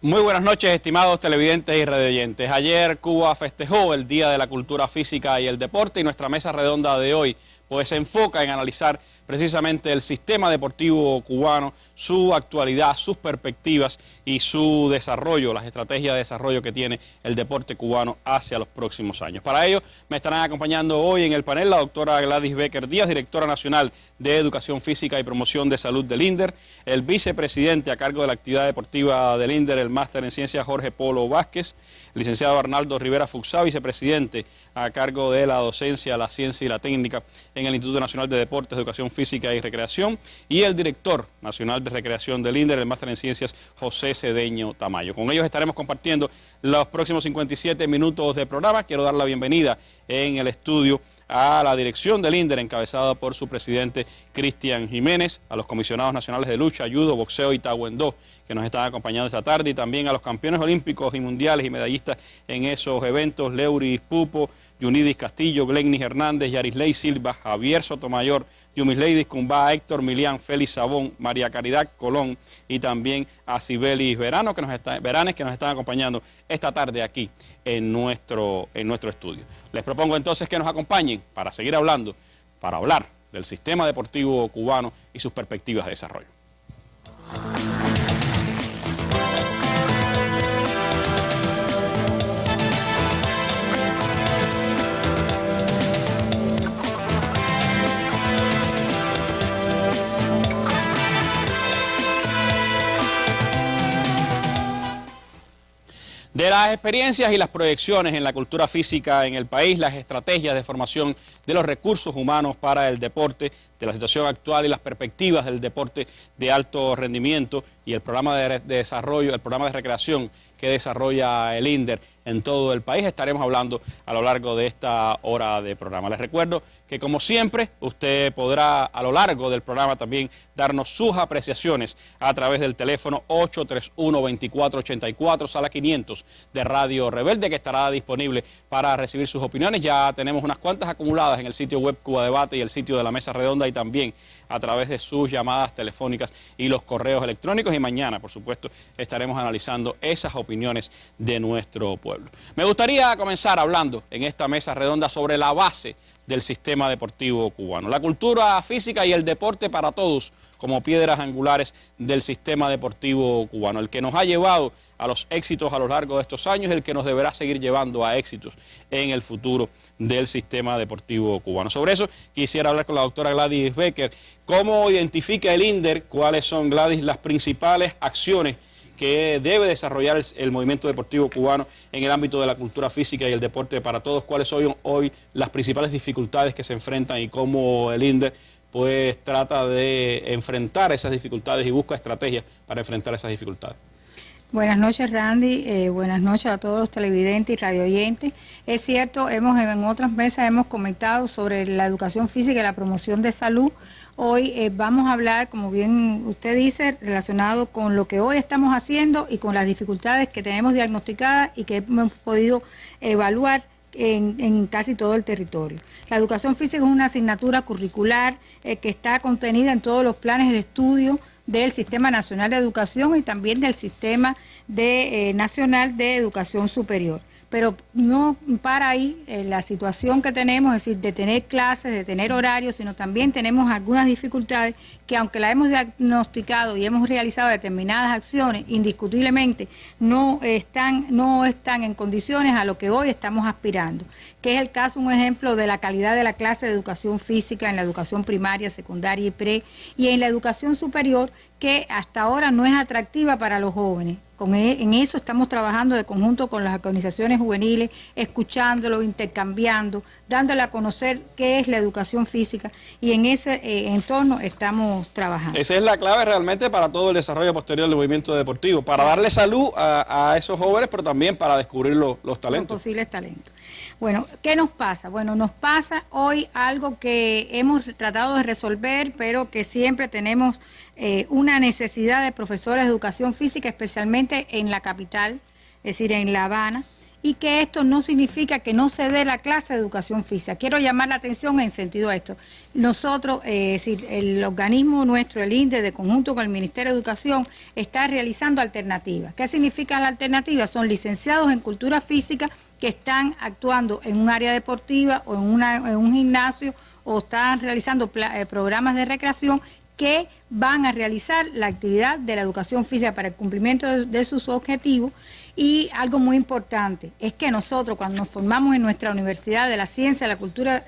Muy buenas noches, estimados televidentes y radioyentes. Ayer Cuba festejó el Día de la Cultura Física y el Deporte y nuestra mesa redonda de hoy pues se enfoca en analizar precisamente el sistema deportivo cubano, su actualidad, sus perspectivas y su desarrollo, las estrategias de desarrollo que tiene el deporte cubano hacia los próximos años. Para ello me estarán acompañando hoy en el panel la doctora Gladys Becker Díaz, directora nacional de Educación Física y Promoción de Salud del INDER, el vicepresidente a cargo de la actividad deportiva del INDER, el máster en ciencias Jorge Polo Vázquez, el licenciado Arnaldo Rivera Fuxá, vicepresidente a cargo de la docencia, la ciencia y la técnica en el Instituto Nacional de Deportes, Educación Física y Recreación, y el director nacional de Recreación del INDER, el máster en ciencias José Cedeño Tamayo. Con ellos estaremos compartiendo los próximos 57 minutos de programa. Quiero dar la bienvenida en el estudio a la dirección del INDER, encabezada por su presidente Cristian Jiménez, a los comisionados nacionales de lucha, judo, boxeo y taekwondo que nos están acompañando esta tarde, y también a los campeones olímpicos y mundiales y medallistas en esos eventos, Leuris Pupo, Yunidis Castillo, Glennis Hernández, Yarisley Silva, Javier Sotomayor, Yumisleidis Cumbá, Héctor Milián, Félix Sabón, María Caridad Colón y también a Cibelis Veranes que nos están acompañando esta tarde aquí en nuestro estudio. Les propongo entonces que nos acompañen para seguir hablando, para hablar del sistema deportivo cubano y sus perspectivas de desarrollo. De las experiencias y las proyecciones en la cultura física en el país, las estrategias de formación de los recursos humanos para el deporte, de la situación actual y las perspectivas del deporte de alto rendimiento y el programa de desarrollo, el programa de recreación que desarrolla el INDER en todo el país, estaremos hablando a lo largo de esta hora de programa. Les recuerdo que, como siempre, usted podrá a lo largo del programa también darnos sus apreciaciones a través del teléfono 831-2484, sala 500 de Radio Rebelde, que estará disponible para recibir sus opiniones. Ya tenemos unas cuantas acumuladas en el sitio web Cuba Debate y el sitio de la Mesa Redonda, y también a través de sus llamadas telefónicas y los correos electrónicos. Y mañana, por supuesto, estaremos analizando esas opiniones de nuestro pueblo. Me gustaría comenzar hablando en esta Mesa Redonda sobre la base del sistema deportivo cubano. La cultura física y el deporte para todos como piedras angulares del sistema deportivo cubano, el que nos ha llevado a los éxitos a lo largo de estos años, el que nos deberá seguir llevando a éxitos en el futuro del sistema deportivo cubano. Sobre eso quisiera hablar con la doctora Gladys Becker. ¿Cómo identifica el INDER? ¿Cuáles son, Gladys, las principales acciones que debe desarrollar el movimiento deportivo cubano en el ámbito de la cultura física y el deporte para todos? ¿Cuáles son hoy las principales dificultades que se enfrentan y cómo el INDER pues trata de enfrentar esas dificultades y busca estrategias para enfrentar esas dificultades? Buenas noches, Randy, buenas noches a todos los televidentes y radioyentes. Es cierto, en otras mesas hemos comentado sobre la educación física y la promoción de salud. Hoy vamos a hablar, como bien usted dice, relacionado con lo que hoy estamos haciendo y con las dificultades que tenemos diagnosticadas y que hemos podido evaluar en casi todo el territorio. La educación física es una asignatura curricular que está contenida en todos los planes de estudio del Sistema Nacional de Educación y también del Sistema Nacional de Educación Superior. Pero no para ahí la situación que tenemos, es decir, de tener clases, de tener horarios, sino también tenemos algunas dificultades que, aunque la hemos diagnosticado y hemos realizado determinadas acciones, indiscutiblemente no están en condiciones a lo que hoy estamos aspirando, que es el caso, un ejemplo, de la calidad de la clase de educación física en la educación primaria, secundaria y pre, y en la educación superior, que hasta ahora no es atractiva para los jóvenes. En eso estamos trabajando de conjunto con las organizaciones juveniles, escuchándolo, intercambiando, dándole a conocer qué es la educación física, y en ese entorno estamos trabajando. Esa es la clave realmente para todo el desarrollo posterior del movimiento deportivo, para darle salud a esos jóvenes, pero también para descubrir los talentos. Los posibles talentos. Bueno, ¿qué nos pasa? Bueno, nos pasa hoy algo que hemos tratado de resolver, pero que siempre tenemos una necesidad de profesores de educación física, especialmente en la capital, es decir, en La Habana, y que esto no significa que no se dé la clase de educación física. Quiero llamar la atención en sentido a esto. Nosotros, es decir, el organismo nuestro, el INDE, de conjunto con el Ministerio de Educación, está realizando alternativas. ¿Qué significan las alternativas? Son licenciados en cultura física que están actuando en un área deportiva o en un gimnasio o están realizando programas de recreación que van a realizar la actividad de la educación física para el cumplimiento de sus objetivos. Y algo muy importante es que nosotros, cuando nos formamos en nuestra Universidad de la Ciencia, la Cultura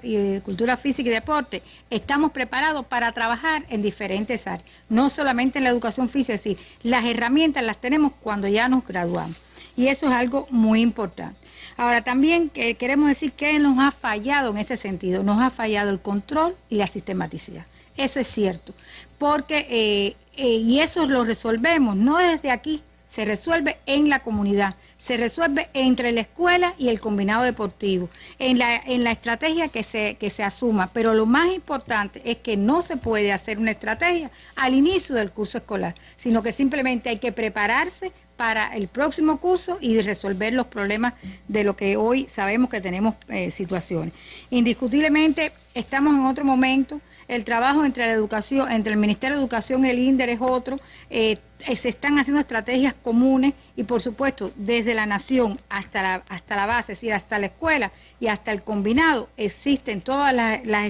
Física y Deporte, estamos preparados para trabajar en diferentes áreas, no solamente en la educación física, es decir, las herramientas las tenemos cuando ya nos graduamos. Y eso es algo muy importante. Ahora, también queremos decir que nos ha fallado en ese sentido. Nos ha fallado el control y la sistematicidad. Eso es cierto, porque y eso lo resolvemos, no desde aquí, se resuelve en la comunidad, se resuelve entre la escuela y el combinado deportivo, en la estrategia que se asuma, pero lo más importante es que no se puede hacer una estrategia al inicio del curso escolar, sino que simplemente hay que prepararse para el próximo curso y resolver los problemas de lo que hoy sabemos que tenemos situaciones. Indiscutiblemente estamos en otro momento. El trabajo entre la educación, entre el Ministerio de Educación y el INDER es otro. Se están haciendo estrategias comunes y, por supuesto, desde la nación hasta la base, es decir, hasta la escuela y hasta el combinado, existen todas las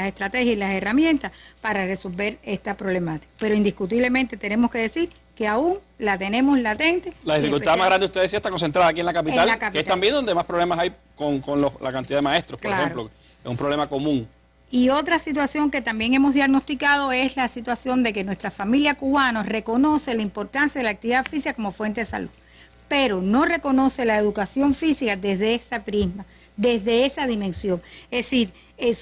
estrategias y las herramientas para resolver esta problemática. Pero indiscutiblemente tenemos que decir que aún la tenemos latente. La dificultad más grande, usted decía, está concentrada aquí en la capital, que es también donde más problemas hay con la cantidad de maestros, por ejemplo. Es un problema común. Y otra situación que también hemos diagnosticado es la situación de que nuestra familia cubana reconoce la importancia de la actividad física como fuente de salud, pero no reconoce la educación física desde esa prisma, desde esa dimensión. Es decir,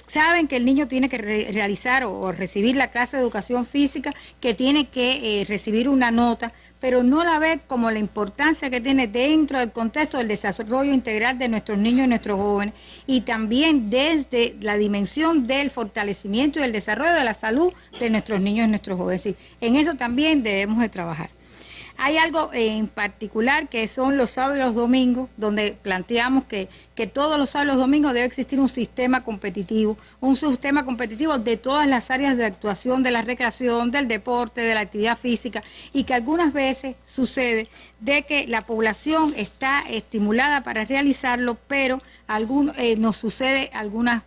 saben que el niño tiene que realizar o recibir la clase de educación física, que tiene que recibir una nota, pero no la ve como la importancia que tiene dentro del contexto del desarrollo integral de nuestros niños y nuestros jóvenes, y también desde la dimensión del fortalecimiento y el desarrollo de la salud de nuestros niños y nuestros jóvenes. Es decir, en eso también debemos de trabajar. Hay algo en particular que son los sábados y los domingos, donde planteamos que todos los sábados y los domingos debe existir un sistema competitivo de todas las áreas de actuación, de la recreación, del deporte, de la actividad física, y que algunas veces sucede de que la población está estimulada para realizarlo, pero nos sucede algunos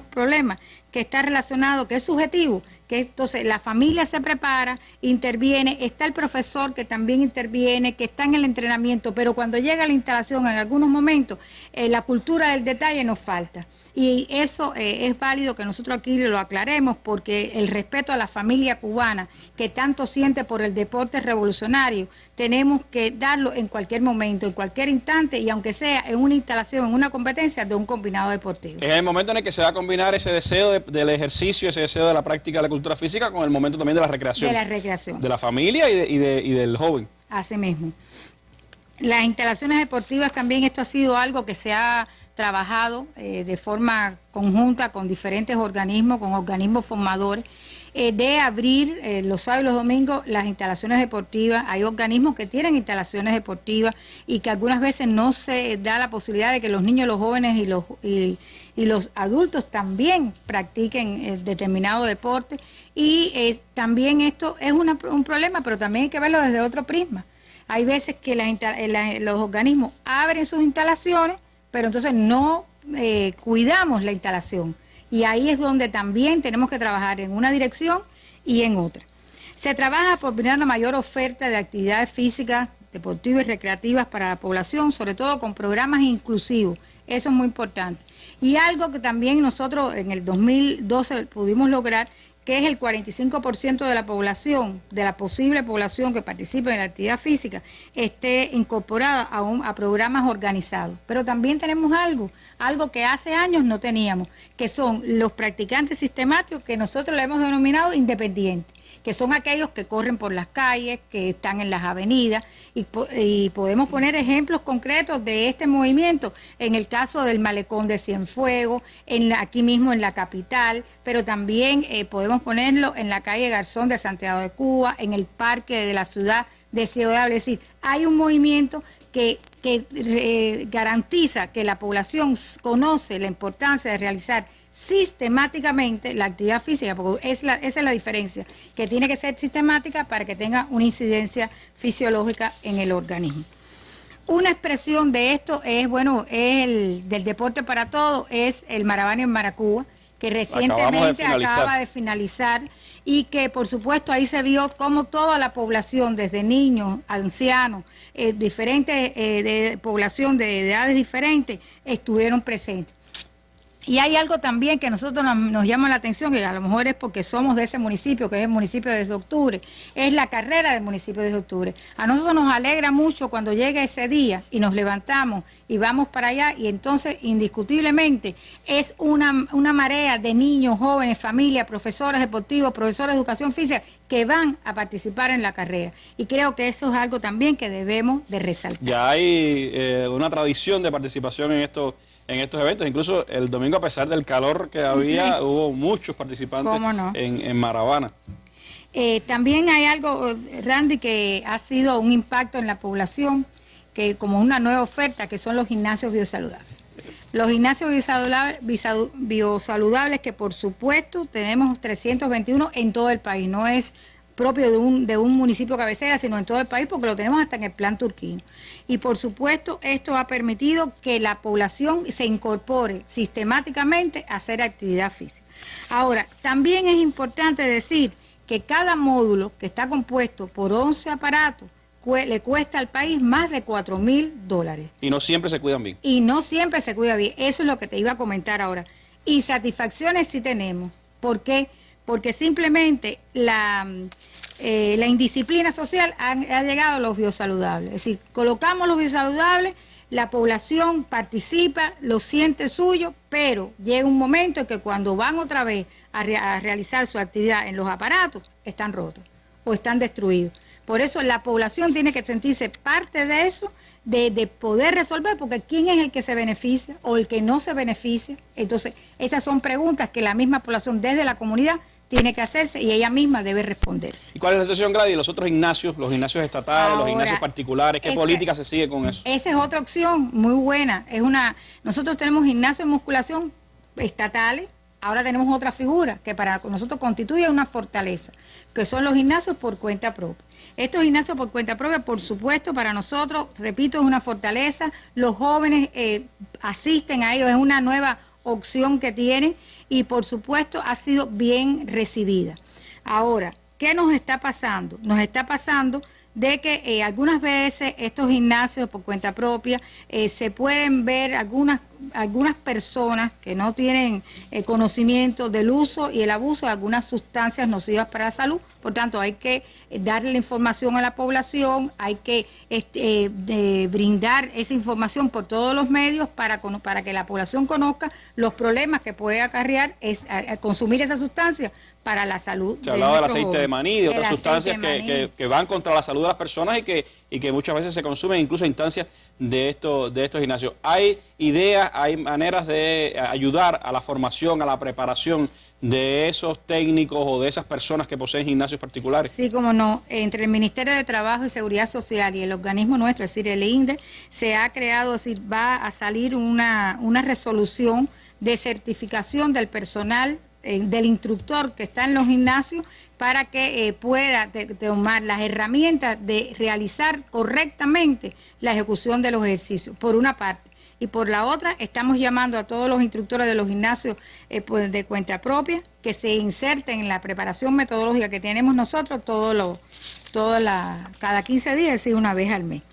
problemas que está relacionado, que es subjetivo, que entonces la familia se prepara, interviene, está el profesor que también interviene, que está en el entrenamiento, pero cuando llega la instalación en algunos momentos, la cultura del detalle nos falta. Y eso es válido que nosotros aquí lo aclaremos, porque el respeto a la familia cubana que tanto siente por el deporte revolucionario, tenemos que darlo en cualquier momento, en cualquier instante, y aunque sea en una instalación, en una competencia de un combinado deportivo. Es el momento en el que se va a combinar ese deseo del ejercicio, ese deseo de la práctica de la cultura física con el momento también de la recreación. De la recreación. De la familia y del joven. Así mismo. Las instalaciones deportivas también, esto ha sido algo que se ha trabajado de forma conjunta con diferentes organismos, con organismos formadores, de abrir los sábados y los domingos las instalaciones deportivas. Hay organismos que tienen instalaciones deportivas y que algunas veces no se da la posibilidad de que los niños, los jóvenes y los adultos también practiquen determinado deporte. Y también esto es un problema, pero también hay que verlo desde otro prisma. Hay veces que los organismos abren sus instalaciones, pero entonces no cuidamos la instalación. Y ahí es donde también tenemos que trabajar en una dirección y en otra. Se trabaja por brindar una mayor oferta de actividades físicas, deportivas y recreativas para la población, sobre todo con programas inclusivos. Eso es muy importante. Y algo que también nosotros en el 2012 pudimos lograr, que es el 45% de la población, de la posible población que participe en la actividad física, esté incorporada a programas organizados. Pero también tenemos algo que hace años no teníamos, que son los practicantes sistemáticos, que nosotros le hemos denominado independientes, que son aquellos que corren por las calles, que están en las avenidas, y podemos poner ejemplos concretos de este movimiento en el caso del malecón de Cienfuegos, aquí mismo en la capital, pero también podemos ponerlo en la calle Garzón de Santiago de Cuba, en el parque de la ciudad de Ciudad. Es decir, hay un movimiento garantiza que la población conoce la importancia de realizar sistemáticamente la actividad física, porque esa es la diferencia, que tiene que ser sistemática para que tenga una incidencia fisiológica en el organismo. Una expresión de esto es, bueno, es el del deporte para todos, es el Maravana en Maracuba, que recientemente acaba de finalizar y que por supuesto ahí se vio cómo toda la población, desde niños, ancianos, diferentes de población de edades diferentes, estuvieron presentes. Y hay algo también que a nosotros nos llama la atención, que a lo mejor es porque somos de ese municipio, que es el municipio de 10 de octubre, es la carrera del municipio de 10 de octubre. A nosotros nos alegra mucho cuando llega ese día y nos levantamos y vamos para allá, y entonces indiscutiblemente es una marea de niños, jóvenes, familias, profesores deportivos, profesores de educación física que van a participar en la carrera. Y creo que eso es algo también que debemos de resaltar. Ya hay una tradición de participación en estos eventos. Incluso el domingo, a pesar del calor que había, sí, hubo muchos participantes en Maravana. También hay algo, Randy, que ha sido un impacto en la población, que como una nueva oferta, que son los gimnasios biosaludables. Los gimnasios biosaludables que por supuesto tenemos 321 en todo el país, no es propio de un municipio cabecera, sino en todo el país, porque lo tenemos hasta en el plan turquino. Y por supuesto esto ha permitido que la población se incorpore sistemáticamente a hacer actividad física. Ahora, también es importante decir que cada módulo, que está compuesto por 11 aparatos, le cuesta al país más de $4.000. Y no siempre se cuidan bien. Y no siempre se cuida bien. Eso es lo que te iba a comentar ahora. Y satisfacciones sí tenemos. ¿Por qué? Porque simplemente la indisciplina social ha llegado a los biosaludables. Es decir, colocamos los biosaludables, la población participa, lo siente suyo, pero llega un momento en que cuando van otra vez a realizar su actividad en los aparatos, están rotos o están destruidos. Por eso la población tiene que sentirse parte de eso, de poder resolver, porque ¿quién es el que se beneficia o el que no se beneficia? Entonces, esas son preguntas que la misma población desde la comunidad tiene que hacerse y ella misma debe responderse. ¿Y cuál es la situación, Gladys? ¿Los otros gimnasios, los gimnasios estatales, ahora, los gimnasios particulares, qué política se sigue con eso? Esa es otra opción muy buena. Nosotros tenemos gimnasios de musculación estatales. Ahora tenemos otra figura que para nosotros constituye una fortaleza, que son los gimnasios por cuenta propia. Estos gimnasios por cuenta propia, por supuesto, para nosotros, repito, es una fortaleza. Los jóvenes asisten a ellos, es una nueva opción que tienen y, por supuesto, ha sido bien recibida. Ahora, ¿qué nos está pasando? Nos está pasando de que algunas veces estos gimnasios por cuenta propia se pueden ver algunas personas que no tienen conocimiento del uso y el abuso de algunas sustancias nocivas para la salud. Por tanto, hay que darle la información a la población, hay que brindar esa información por todos los medios para que la población conozca los problemas que puede acarrear consumir esa sustancia para la salud. Se ha hablado del aceite de maní, de otras sustancias que van contra la salud de las personas y que muchas veces se consumen incluso en instancias de estos gimnasios. ¿Hay ideas, hay maneras de ayudar a la formación, a la preparación de esos técnicos o de esas personas que poseen gimnasios particulares? Sí, como no. Entre el Ministerio de Trabajo y Seguridad Social y el organismo nuestro, es decir, el INDE, se ha creado, es decir, va a salir una resolución de certificación del personal, del instructor que está en los gimnasios, para que pueda tomar las herramientas de realizar correctamente la ejecución de los ejercicios, por una parte. Y por la otra, estamos llamando a todos los instructores de los gimnasios de cuenta propia que se inserten en la preparación metodológica que tenemos nosotros cada 15 días, es decir, una vez al mes.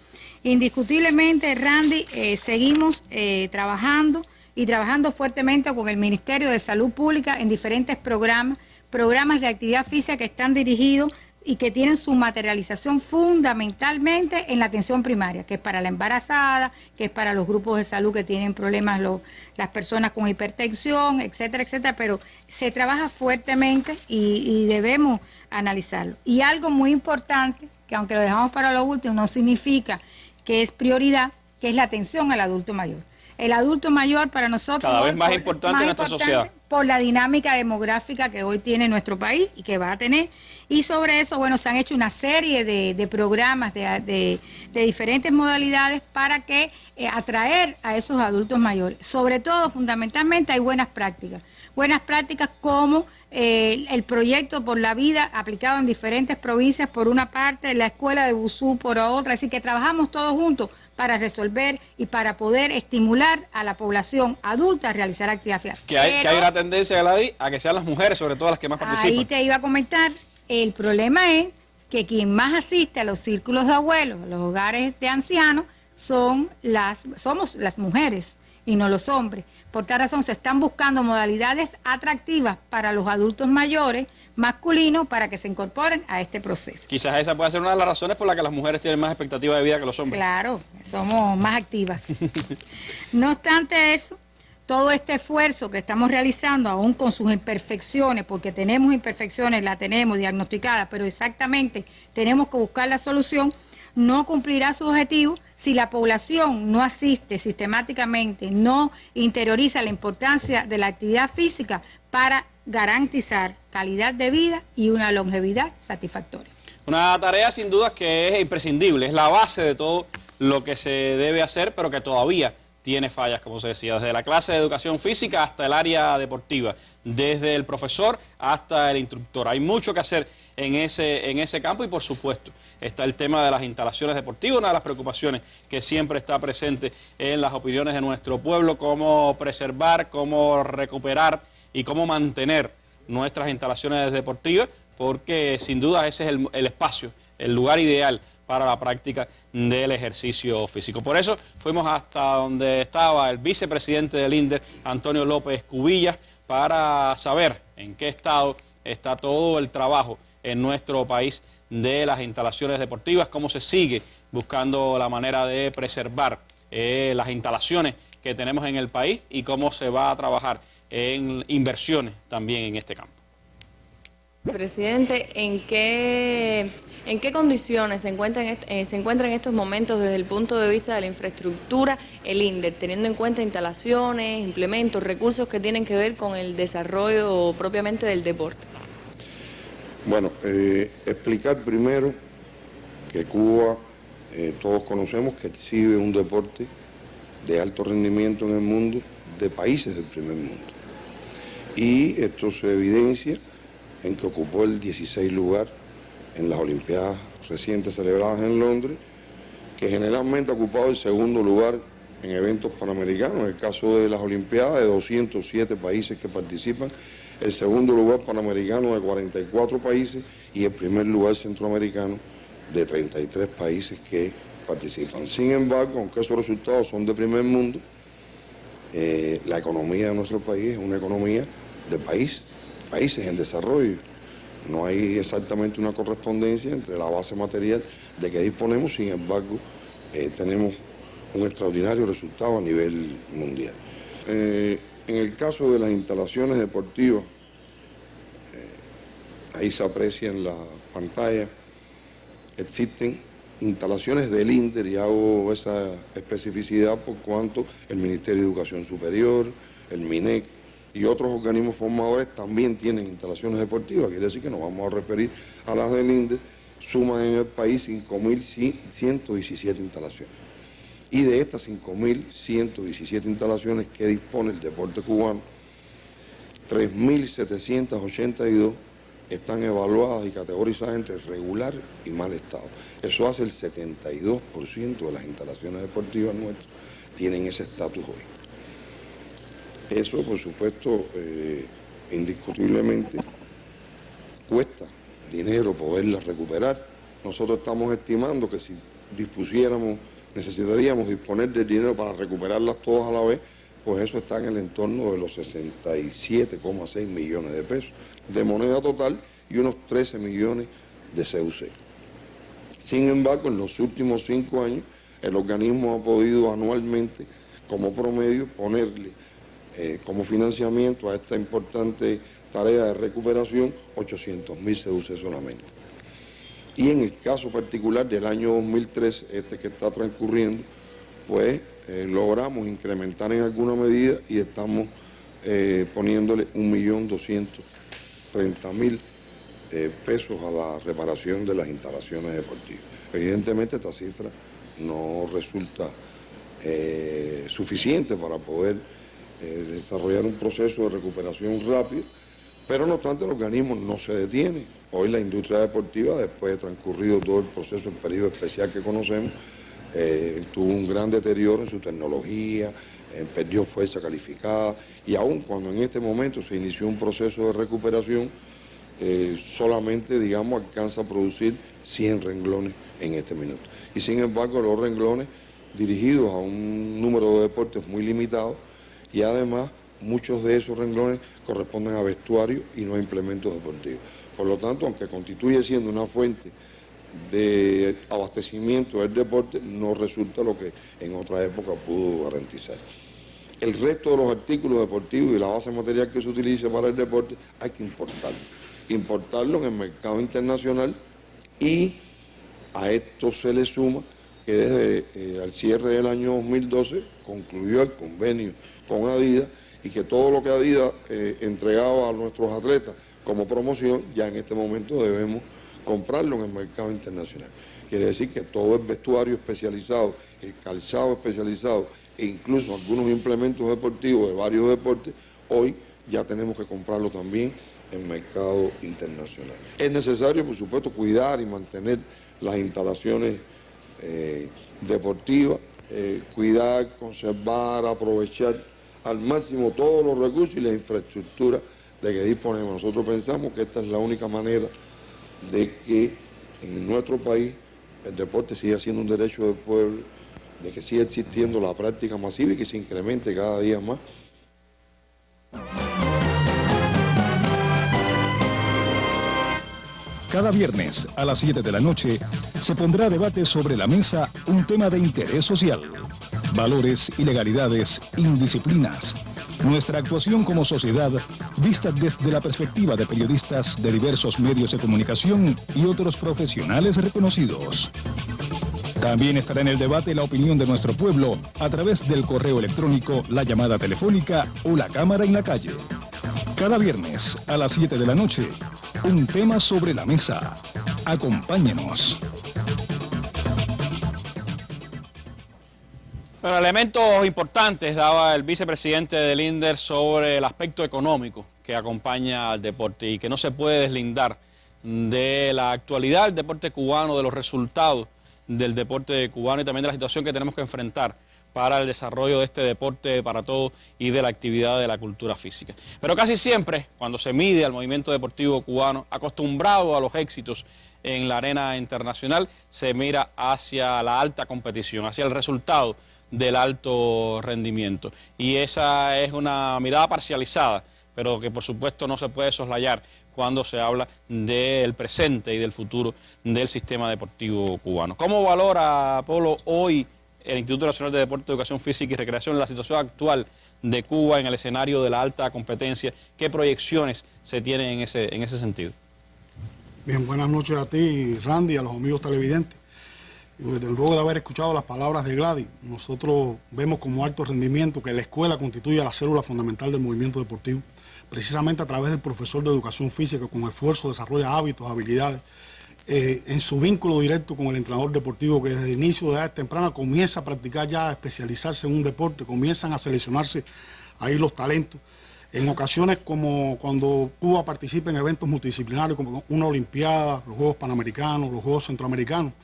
Indiscutiblemente, Randy, seguimos trabajando fuertemente con el Ministerio de Salud Pública en diferentes programas de actividad física que están dirigidos y que tienen su materialización fundamentalmente en la atención primaria, que es para la embarazada, que es para los grupos de salud que tienen problemas, las personas con hipertensión, etcétera, etcétera, pero se trabaja fuertemente y debemos analizarlo. Y algo muy importante, que aunque lo dejamos para lo último, no significa que es prioridad, que es la atención al adulto mayor. El adulto mayor para nosotros... Cada vez más importante en nuestra sociedad. por la dinámica demográfica que hoy tiene nuestro país y que va a tener. Y sobre eso, bueno, se han hecho una serie de programas de diferentes modalidades para que atraer a esos adultos mayores. Sobre todo, fundamentalmente, hay buenas prácticas como el proyecto Por la Vida aplicado en diferentes provincias por una parte, la escuela de Busú por otra, así que trabajamos todos juntos para resolver y para poder estimular a la población adulta a realizar actividad física. Que hay una tendencia, Gladys, a que sean las mujeres, sobre todo las que más participan. Ahí te iba a comentar, el problema es que quien más asiste a los círculos de abuelos, a los hogares de ancianos, somos las mujeres y no los hombres. Por tal razón se están buscando modalidades atractivas para los adultos mayores masculinos para que se incorporen a este proceso. Quizás esa puede ser una de las razones por las que las mujeres tienen más expectativa de vida que los hombres. Claro, somos más activas. No obstante eso, todo este esfuerzo que estamos realizando, aún con sus imperfecciones, porque tenemos imperfecciones, la tenemos diagnosticadas, pero exactamente tenemos que buscar la solución, no cumplirá su objetivo si la población no asiste sistemáticamente, no interioriza la importancia de la actividad física para garantizar calidad de vida y una longevidad satisfactoria. Una tarea sin duda que es imprescindible, es la base de todo lo que se debe hacer, pero que todavía tiene fallas, como se decía, desde la clase de educación física hasta el área deportiva, desde el profesor hasta el instructor. Hay mucho que hacer en ese campo y, por supuesto, está el tema de las instalaciones deportivas, una de las preocupaciones que siempre está presente en las opiniones de nuestro pueblo, cómo preservar, cómo recuperar y cómo mantener nuestras instalaciones deportivas, porque sin duda ese es el espacio, el lugar ideal para la práctica del ejercicio físico. Por eso fuimos hasta donde estaba el vicepresidente del INDER, Antonio López Cubillas, para saber en qué estado está todo el trabajo en nuestro país de las instalaciones deportivas, cómo se sigue buscando la manera de preservar las instalaciones que tenemos en el país y cómo se va a trabajar en inversiones también en este campo. Presidente, ¿en qué condiciones se encuentra en estos momentos desde el punto de vista de la infraestructura el INDER, teniendo en cuenta instalaciones, implementos, recursos que tienen que ver con el desarrollo propiamente del deporte? Bueno, explicar primero que Cuba, todos conocemos que exhibe un deporte de alto rendimiento en el mundo, de países del primer mundo. Y esto se evidencia en que ocupó el 16 lugar en las Olimpiadas recientes celebradas en Londres, que generalmente ha ocupado el segundo lugar en eventos panamericanos. En el caso de las Olimpiadas, de 207 países que participan, el segundo lugar panamericano de 44 países y el primer lugar centroamericano de 33 países que participan. Sin embargo, aunque esos resultados son de primer mundo, la economía de nuestro país es una economía de países en desarrollo. No hay exactamente una correspondencia entre la base material de que disponemos, sin embargo, tenemos un extraordinario resultado a nivel mundial. En el caso de las instalaciones deportivas, ahí se aprecia en la pantalla, existen instalaciones del INDER, y hago esa especificidad por cuanto el Ministerio de Educación Superior, el MINEC y otros organismos formadores también tienen instalaciones deportivas. Quiere decir que nos vamos a referir a las del INDER, suman en el país 5.117 instalaciones. Y de estas 5.117 instalaciones que dispone el deporte cubano, 3.782 están evaluadas y categorizadas entre regular y mal estado. Eso hace el 72% de las instalaciones deportivas nuestras tienen ese estatus hoy. Eso, por supuesto, indiscutiblemente cuesta dinero poderlas recuperar. Nosotros estamos estimando que si necesitaríamos disponer del dinero para recuperarlas todas a la vez, pues eso está en el entorno de los 67,6 millones de pesos de moneda total y unos 13 millones de CUC. Sin embargo, en los últimos 5 años, el organismo ha podido anualmente, como promedio, ponerle como financiamiento a esta importante tarea de recuperación 800.000 CUC solamente. Y en el caso particular del año 2003, que está transcurriendo, pues logramos incrementar en alguna medida y estamos poniéndole 1.230.000 pesos a la reparación de las instalaciones deportivas. Evidentemente esta cifra no resulta suficiente para poder desarrollar un proceso de recuperación rápido, pero no obstante el organismo no se detiene. Hoy la industria deportiva, después de transcurrido todo el proceso, el periodo especial que conocemos, tuvo un gran deterioro en su tecnología, perdió fuerza calificada, y aun cuando en este momento se inició un proceso de recuperación, solamente, digamos, alcanza a producir 100 renglones en este minuto. Y sin embargo, los renglones dirigidos a un número de deportes muy limitado, y además muchos de esos renglones corresponden a vestuarios y no a implementos deportivos. Por lo tanto, aunque constituye siendo una fuente de abastecimiento del deporte, no resulta lo que en otra época pudo garantizar. El resto de los artículos deportivos y la base material que se utilice para el deporte hay que importarlo en el mercado internacional, y a esto se le suma que desde al cierre del año 2012 concluyó el convenio con Adidas, y que todo lo que Adidas entregaba a nuestros atletas como promoción, ya en este momento debemos comprarlo en el mercado internacional. Quiere decir que todo el vestuario especializado, el calzado especializado e incluso algunos implementos deportivos de varios deportes, hoy ya tenemos que comprarlo también en mercado internacional. Es necesario, por supuesto, cuidar y mantener las instalaciones deportivas, cuidar, conservar, aprovechar al máximo todos los recursos y la infraestructura de que disponemos. Nosotros pensamos que esta es la única manera de que en nuestro país el deporte siga siendo un derecho del pueblo, de que siga existiendo la práctica masiva y que se incremente cada día más. Cada viernes a las 7 de la noche se pondrá a debate sobre la mesa un tema de interés social: valores, ilegalidades, indisciplinas. Nuestra actuación como sociedad, vista desde la perspectiva de periodistas de diversos medios de comunicación y otros profesionales reconocidos. También estará en el debate la opinión de nuestro pueblo a través del correo electrónico, la llamada telefónica o la cámara en la calle. Cada viernes a las 7 de la noche, un tema sobre la mesa. Acompáñenos. Bueno, elementos importantes daba el vicepresidente del INDER sobre el aspecto económico que acompaña al deporte y que no se puede deslindar de la actualidad del deporte cubano, de los resultados del deporte cubano y también de la situación que tenemos que enfrentar para el desarrollo de este deporte para todos y de la actividad de la cultura física. Pero casi siempre, cuando se mide al movimiento deportivo cubano, acostumbrado a los éxitos en la arena internacional, se mira hacia la alta competición, hacia el resultado del alto rendimiento. Y esa es una mirada parcializada, pero que por supuesto no se puede soslayar cuando se habla del presente y del futuro del sistema deportivo cubano. ¿Cómo valora, Polo, hoy el Instituto Nacional de Deporte, Educación Física y Recreación la situación actual de Cuba en el escenario de la alta competencia? ¿Qué proyecciones se tienen en ese sentido? Bien, buenas noches a ti, Randy, a los amigos televidentes. Luego de haber escuchado las palabras de Gladys, nosotros vemos como alto rendimiento que la escuela constituye la célula fundamental del movimiento deportivo, precisamente a través del profesor de educación física, con esfuerzo desarrolla hábitos, habilidades, en su vínculo directo con el entrenador deportivo, que desde el inicio de edad temprana comienza a practicar ya, a especializarse en un deporte, comienzan a seleccionarse ahí los talentos. En ocasiones como cuando Cuba participa en eventos multidisciplinarios como una olimpiada, los Juegos Panamericanos, los Juegos Centroamericanos,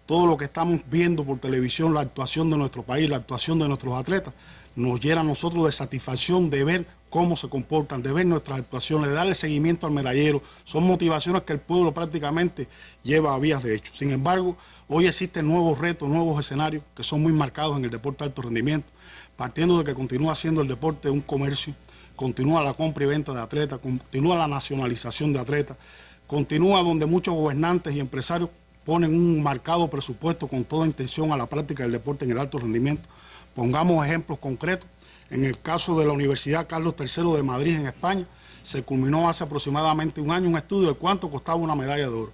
todo lo que estamos viendo por televisión, la actuación de nuestro país, la actuación de nuestros atletas, nos llena a nosotros de satisfacción de ver cómo se comportan, de ver nuestras actuaciones, de darle seguimiento al medallero. Son motivaciones que el pueblo prácticamente lleva a vías de hecho. Sin embargo, hoy existen nuevos retos, nuevos escenarios que son muy marcados en el deporte de alto rendimiento, partiendo de que continúa siendo el deporte un comercio, continúa la compra y venta de atletas, continúa la nacionalización de atletas, continúa donde muchos gobernantes y empresarios ponen un marcado presupuesto con toda intención a la práctica del deporte en el alto rendimiento. Pongamos ejemplos concretos. En el caso de la Universidad Carlos III de Madrid, en España, se culminó hace aproximadamente un año un estudio de cuánto costaba una medalla de oro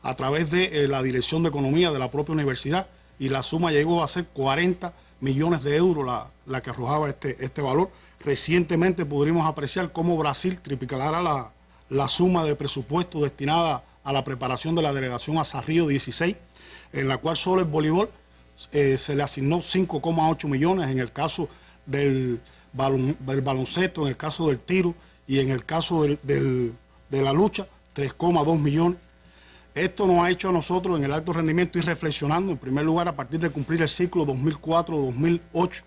a través de la Dirección de Economía de la propia universidad, y la suma llegó a ser 40 millones de euros la que arrojaba este valor. Recientemente pudimos apreciar cómo Brasil triplicará la suma de presupuesto destinada a la preparación de la delegación a Río 16, en la cual solo el voleibol se le asignó 5,8 millones, en el caso del baloncesto, en el caso del tiro y en el caso de la lucha, 3,2 millones. Esto nos ha hecho a nosotros en el alto rendimiento ir reflexionando, en primer lugar, a partir de cumplir el ciclo 2004-2008,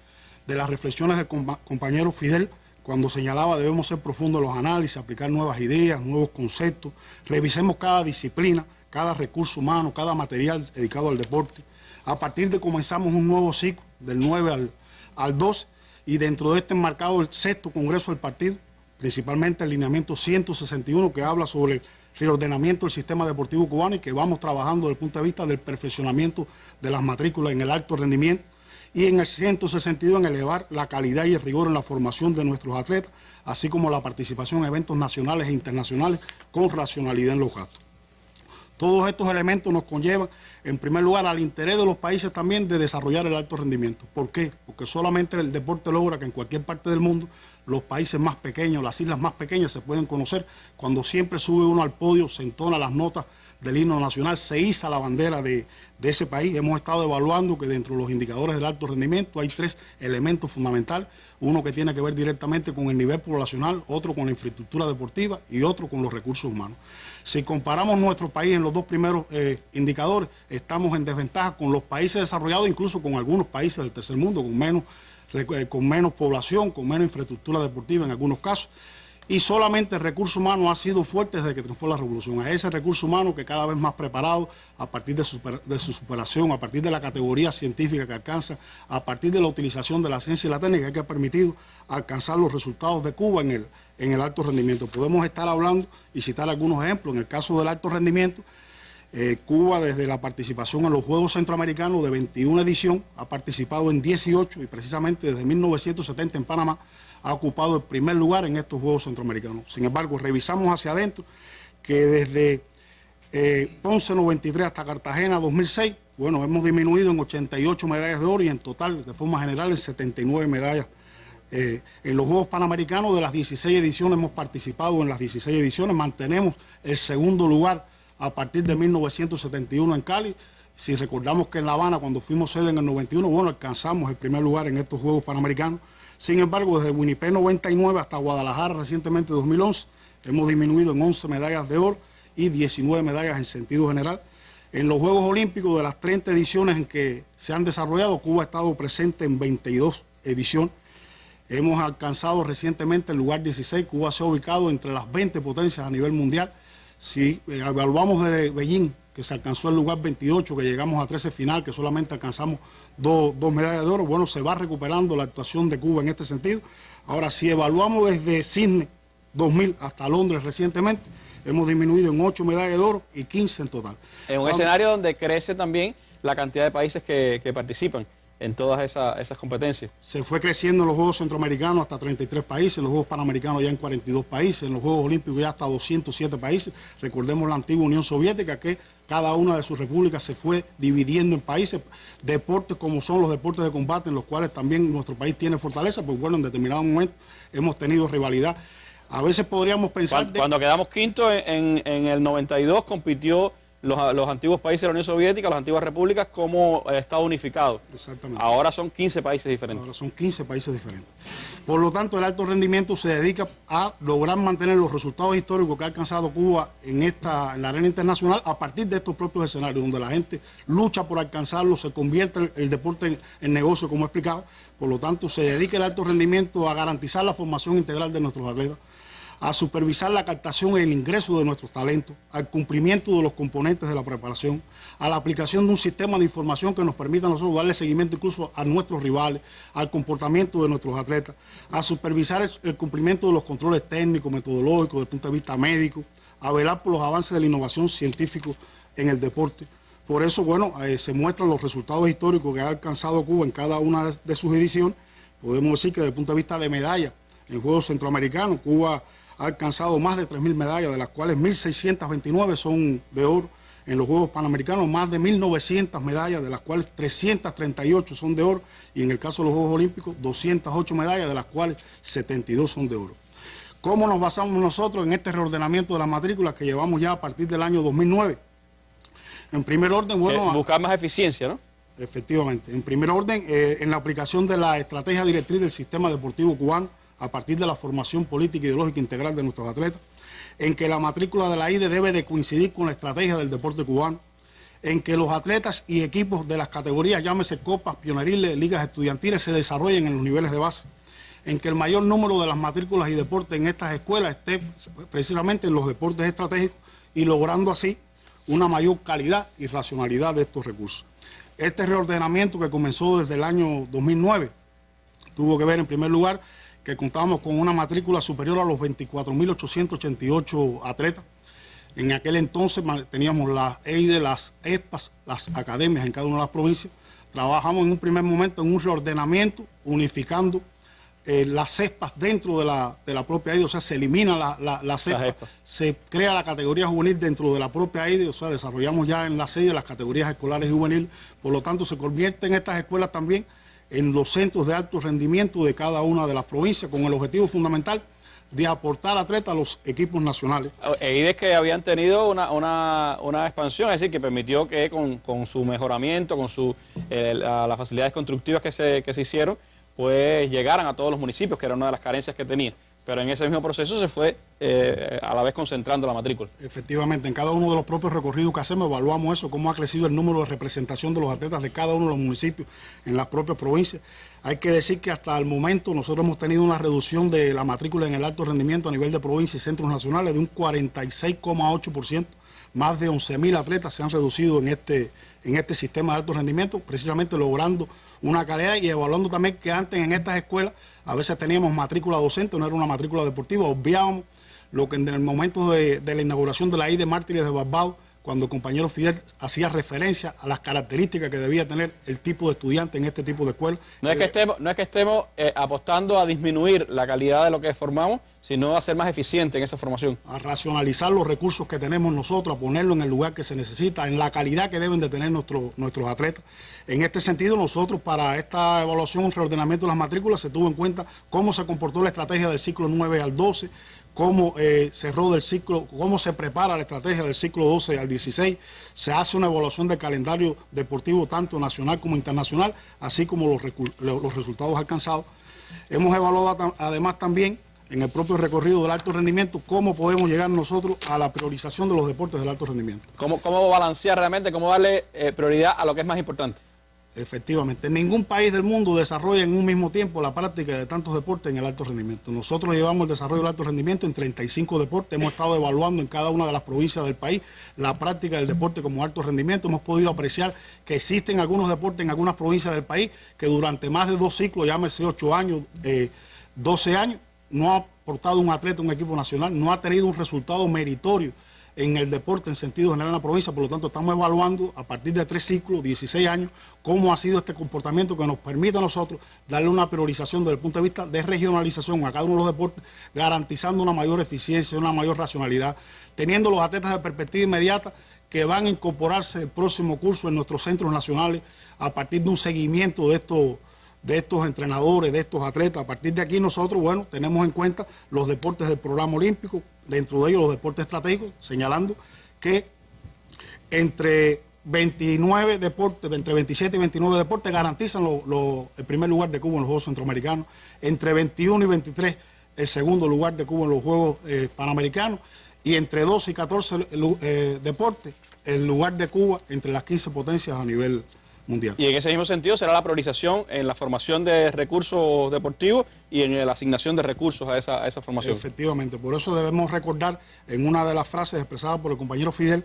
de las reflexiones del compañero Fidel, cuando señalaba debemos ser profundos en los análisis, aplicar nuevas ideas, nuevos conceptos, revisemos cada disciplina, cada recurso humano, cada material dedicado al deporte. A partir de comenzamos un nuevo ciclo, del 9 al 12, y dentro de este enmarcado el 6º Congreso del Partido, principalmente el lineamiento 161, que habla sobre el reordenamiento del sistema deportivo cubano y que vamos trabajando desde el punto de vista del perfeccionamiento de las matrículas en el alto rendimiento, y en el 162 en elevar la calidad y el rigor en la formación de nuestros atletas, así como la participación en eventos nacionales e internacionales con racionalidad en los gastos. Todos estos elementos nos conllevan, en primer lugar, al interés de los países también de desarrollar el alto rendimiento. ¿Por qué? Porque solamente el deporte logra que en cualquier parte del mundo los países más pequeños, las islas más pequeñas se pueden conocer. Cuando siempre sube uno al podio, se entona las notas del himno nacional, se iza la bandera de ese país. Hemos estado evaluando que dentro de los indicadores del alto rendimiento hay 3 elementos fundamentales. Uno que tiene que ver directamente con el nivel poblacional, otro con la infraestructura deportiva y otro con los recursos humanos. Si comparamos nuestro país en los 2 primeros indicadores, estamos en desventaja con los países desarrollados, incluso con algunos países del tercer mundo, con menos población, con menos infraestructura deportiva en algunos casos. Y solamente el recurso humano ha sido fuerte desde que triunfó la revolución. A ese recurso humano que cada vez más preparado, a partir de su superación, a partir de la categoría científica que alcanza, a partir de la utilización de la ciencia y la técnica que ha permitido alcanzar los resultados de Cuba en el alto rendimiento. Podemos estar hablando y citar algunos ejemplos. En el caso del alto rendimiento, Cuba desde la participación en los Juegos Centroamericanos de 21 edición ha participado en 18 y precisamente desde 1970 en Panamá ha ocupado el primer lugar en estos Juegos Centroamericanos. Sin embargo, revisamos hacia adentro que desde Ponce 93 hasta Cartagena 2006, bueno, hemos disminuido en 88 medallas de oro y en total, de forma general, en 79 medallas. En los Juegos Panamericanos de las 16 ediciones hemos participado en las 16 ediciones, mantenemos el segundo lugar a partir de 1971 en Cali. Si recordamos que en La Habana, cuando fuimos sede en el 91, bueno, alcanzamos el primer lugar en estos Juegos Panamericanos. Sin embargo, desde Winnipeg 99 hasta Guadalajara recientemente 2011, hemos disminuido en 11 medallas de oro y 19 medallas en sentido general. En los Juegos Olímpicos, de las 30 ediciones en que se han desarrollado, Cuba ha estado presente en 22 ediciones. Hemos alcanzado recientemente el lugar 16, Cuba se ha ubicado entre las 20 potencias a nivel mundial. Si evaluamos de Beijing, que se alcanzó el lugar 28, que llegamos a 13 final, que solamente alcanzamos dos medallas de oro, bueno, se va recuperando la actuación de Cuba en este sentido. Ahora, si evaluamos desde Sydney 2000 hasta Londres recientemente, hemos disminuido en 8 medallas de oro y 15 en total. En un escenario donde crece también la cantidad de países que participan en todas esas competencias. Se fue creciendo en los Juegos Centroamericanos hasta 33 países, en los Juegos Panamericanos ya en 42 países, en los Juegos Olímpicos ya hasta 207 países. Recordemos la antigua Unión Soviética, que cada una de sus repúblicas se fue dividiendo en países. Deportes como son los deportes de combate, en los cuales también nuestro país tiene fortaleza, pues bueno, en determinado momento hemos tenido rivalidad. A veces podríamos pensar... Cuando quedamos quinto en el 92, compitió los antiguos países de la Unión Soviética, las antiguas repúblicas, como Estado unificado. Exactamente. Ahora son 15 países diferentes. Ahora son 15 países diferentes. Por lo tanto, el alto rendimiento se dedica a lograr mantener los resultados históricos que ha alcanzado Cuba en la arena internacional a partir de estos propios escenarios, donde la gente lucha por alcanzarlo, se convierte el deporte en negocio, como he explicado. Por lo tanto, se dedica el alto rendimiento a garantizar la formación integral de nuestros atletas, a supervisar la captación y el ingreso de nuestros talentos, al cumplimiento de los componentes de la preparación, a la aplicación de un sistema de información que nos permita a nosotros darle seguimiento incluso a nuestros rivales, al comportamiento de nuestros atletas, a supervisar el cumplimiento de los controles técnicos, metodológicos, desde el punto de vista médico, a velar por los avances de la innovación científica en el deporte. Por eso, bueno, se muestran los resultados históricos que ha alcanzado Cuba en cada una de sus ediciones. Podemos decir que desde el punto de vista de medallas en Juegos Centroamericanos, Cuba ha alcanzado más de 3.000 medallas, de las cuales 1.629 son de oro. en los Juegos Panamericanos, más de 1.900 medallas, de las cuales 338 son de oro, y en el caso de los Juegos Olímpicos, 208 medallas, de las cuales 72 son de oro. ¿Cómo nos basamos nosotros en este reordenamiento de las matrículas que llevamos ya a partir del año 2009? En primer orden, bueno... buscar más eficiencia, ¿no? Efectivamente. En primer orden, en la aplicación de la estrategia directriz del sistema deportivo cubano, a partir de la formación política e ideológica integral de nuestros atletas, en que la matrícula de la IDE debe de coincidir con la estrategia del deporte cubano, en que los atletas y equipos de las categorías, llámese copas, pioneriles, ligas estudiantiles, se desarrollen en los niveles de base, en que el mayor número de las matrículas y deportes en estas escuelas esté precisamente en los deportes estratégicos y logrando así una mayor calidad y racionalidad de estos recursos. Este reordenamiento que comenzó desde el año 2009 tuvo que ver en primer lugar que contábamos con una matrícula superior a los 24.888 atletas. En aquel entonces teníamos las EIDE, las ESPAS, las academias en cada una de las provincias. Trabajamos en un primer momento en un reordenamiento, unificando las CESPAS dentro de la propia EIDE, o sea, se elimina la CESPA, se crea la categoría juvenil dentro de la propia EIDE, o sea, desarrollamos ya en la EIDE las categorías escolares y juveniles, por lo tanto se convierten estas escuelas también en los centros de alto rendimiento de cada una de las provincias, con el objetivo fundamental de aportar atletas a los equipos nacionales. EIDES que habían tenido una expansión, es decir, que permitió que con su mejoramiento, con las facilidades constructivas que se hicieron, pues llegaran a todos los municipios, que era una de las carencias que tenía. Pero en ese mismo proceso se fue a la vez concentrando la matrícula. Efectivamente, en cada uno de los propios recorridos que hacemos evaluamos eso, cómo ha crecido el número de representación de los atletas de cada uno de los municipios en las propias provincias. Hay que decir que hasta el momento nosotros hemos tenido una reducción de la matrícula en el alto rendimiento a nivel de provincia y centros nacionales de un 46,8%. Más de 11.000 atletas se han reducido en este sistema de alto rendimiento, precisamente logrando una calidad y evaluando también que antes en estas escuelas a veces teníamos matrícula docente, no era una matrícula deportiva, obviábamos lo que en el momento de la inauguración de la IDE Mártires de Barbados, cuando el compañero Fidel hacía referencia a las características que debía tener el tipo de estudiante en este tipo de escuela. No es que estemos apostando a disminuir la calidad de lo que formamos, sino a ser más eficiente en esa formación. A racionalizar los recursos que tenemos nosotros, a ponerlo en el lugar que se necesita, en la calidad que deben de tener nuestros atletas. En este sentido, nosotros para esta evaluación, reordenamiento de las matrículas, se tuvo en cuenta cómo se comportó la estrategia del ciclo 9 al 12, cómo cerró del ciclo, cómo se prepara la estrategia del ciclo 12 al 16, se hace una evaluación del calendario deportivo tanto nacional como internacional, así como los resultados alcanzados. Hemos evaluado además también en el propio recorrido del alto rendimiento cómo podemos llegar nosotros a la priorización de los deportes del alto rendimiento. ¿Cómo balancear realmente, cómo darle prioridad a lo que es más importante? Efectivamente, ningún país del mundo desarrolla en un mismo tiempo la práctica de tantos deportes en el alto rendimiento. Nosotros llevamos el desarrollo del alto rendimiento en 35 deportes, hemos estado evaluando en cada una de las provincias del país la práctica del deporte como alto rendimiento. Hemos podido apreciar que existen algunos deportes en algunas provincias del país que durante más de 2 ciclos, llámese 8 años, 12 años, no ha aportado un atleta a un equipo nacional, no ha tenido un resultado meritorio en el deporte en sentido general en la provincia. Por lo tanto, estamos evaluando a partir de 3 ciclos, 16 años, cómo ha sido este comportamiento que nos permite a nosotros darle una priorización desde el punto de vista de regionalización a cada uno de los deportes, garantizando una mayor eficiencia, una mayor racionalidad, teniendo los atletas de perspectiva inmediata que van a incorporarse el próximo curso en nuestros centros nacionales a partir de un seguimiento de estos entrenadores, de estos atletas. A partir de aquí nosotros, bueno, tenemos en cuenta los deportes del programa olímpico, dentro de ellos los deportes estratégicos, señalando que entre 29 deportes, entre 27 y 29 deportes garantizan el primer lugar de Cuba en los Juegos Centroamericanos, entre 21 y 23 el segundo lugar de Cuba en los Juegos Panamericanos, y entre 12 y 14 deportes el lugar de Cuba entre las 15 potencias a nivel mundial. Y en ese mismo sentido será la priorización en la formación de recursos deportivos y en la asignación de recursos a esa formación. Efectivamente, por eso debemos recordar en una de las frases expresadas por el compañero Fidel,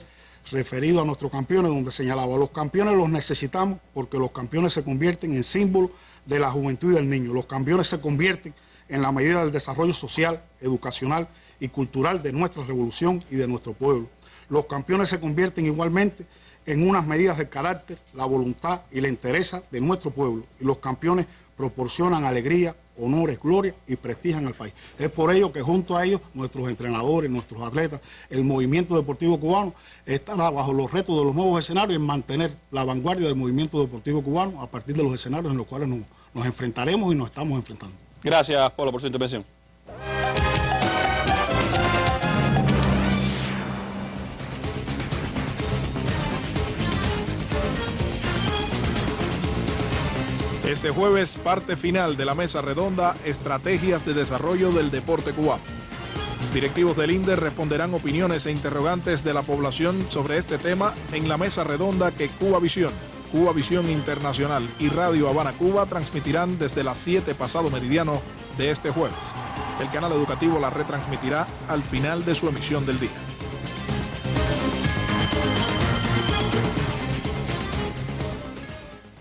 referido a nuestros campeones, donde señalaba: los campeones los necesitamos porque los campeones se convierten en símbolo de la juventud y del niño. Los campeones se convierten en la medida del desarrollo social, educacional y cultural de nuestra revolución y de nuestro pueblo. Los campeones se convierten igualmente en unas medidas del carácter, la voluntad y la entereza de nuestro pueblo. Y los campeones proporcionan alegría, honores, gloria y prestigian al país. Es por ello que junto a ellos, nuestros entrenadores, nuestros atletas, el movimiento deportivo cubano estará bajo los retos de los nuevos escenarios en mantener la vanguardia del movimiento deportivo cubano a partir de los escenarios en los cuales nos enfrentaremos y nos estamos enfrentando. Gracias, Polo, por su intervención. Este jueves, parte final de la mesa redonda, estrategias de desarrollo del deporte cubano. Directivos del INDER responderán opiniones e interrogantes de la población sobre este tema en la mesa redonda que Cuba Visión Internacional y Radio Habana Cuba transmitirán desde las 7 pasado meridiano de este jueves. El canal educativo la retransmitirá al final de su emisión del día.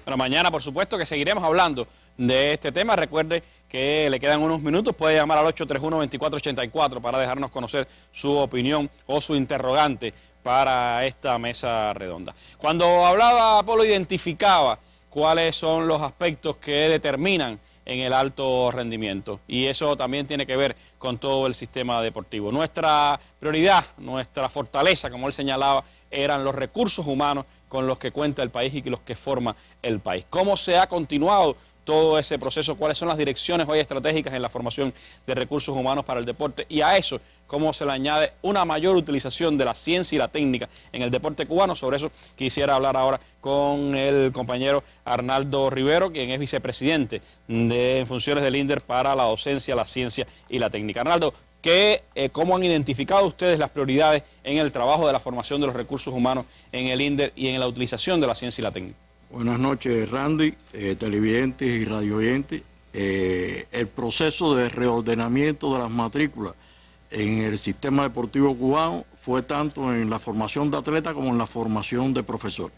Bueno, mañana, por supuesto, que seguiremos hablando de este tema. Recuerde que le quedan unos minutos. Puede llamar al 831-2484 para dejarnos conocer su opinión o su interrogante para esta mesa redonda. Cuando hablaba, Polo identificaba cuáles son los aspectos que determinan en el alto rendimiento. Y eso también tiene que ver con todo el sistema deportivo. Nuestra prioridad, nuestra fortaleza, como él señalaba, eran los recursos humanos con los que cuenta el país y los que forma el país. ¿Cómo se ha continuado todo ese proceso? ¿Cuáles son las direcciones hoy estratégicas en la formación de recursos humanos para el deporte? Y a eso, ¿cómo se le añade una mayor utilización de la ciencia y la técnica en el deporte cubano? Sobre eso quisiera hablar ahora con el compañero Arnaldo Rivero, quien es vicepresidente en funciones del INDER para la docencia, la ciencia y la técnica. Arnaldo, ¿cómo han identificado ustedes las prioridades en el trabajo de la formación de los recursos humanos en el INDER y en la utilización de la ciencia y la técnica? Buenas noches, Randy, televidentes y radioyentes. El proceso de reordenamiento de las matrículas en el sistema deportivo cubano fue tanto en la formación de atletas como en la formación de profesores.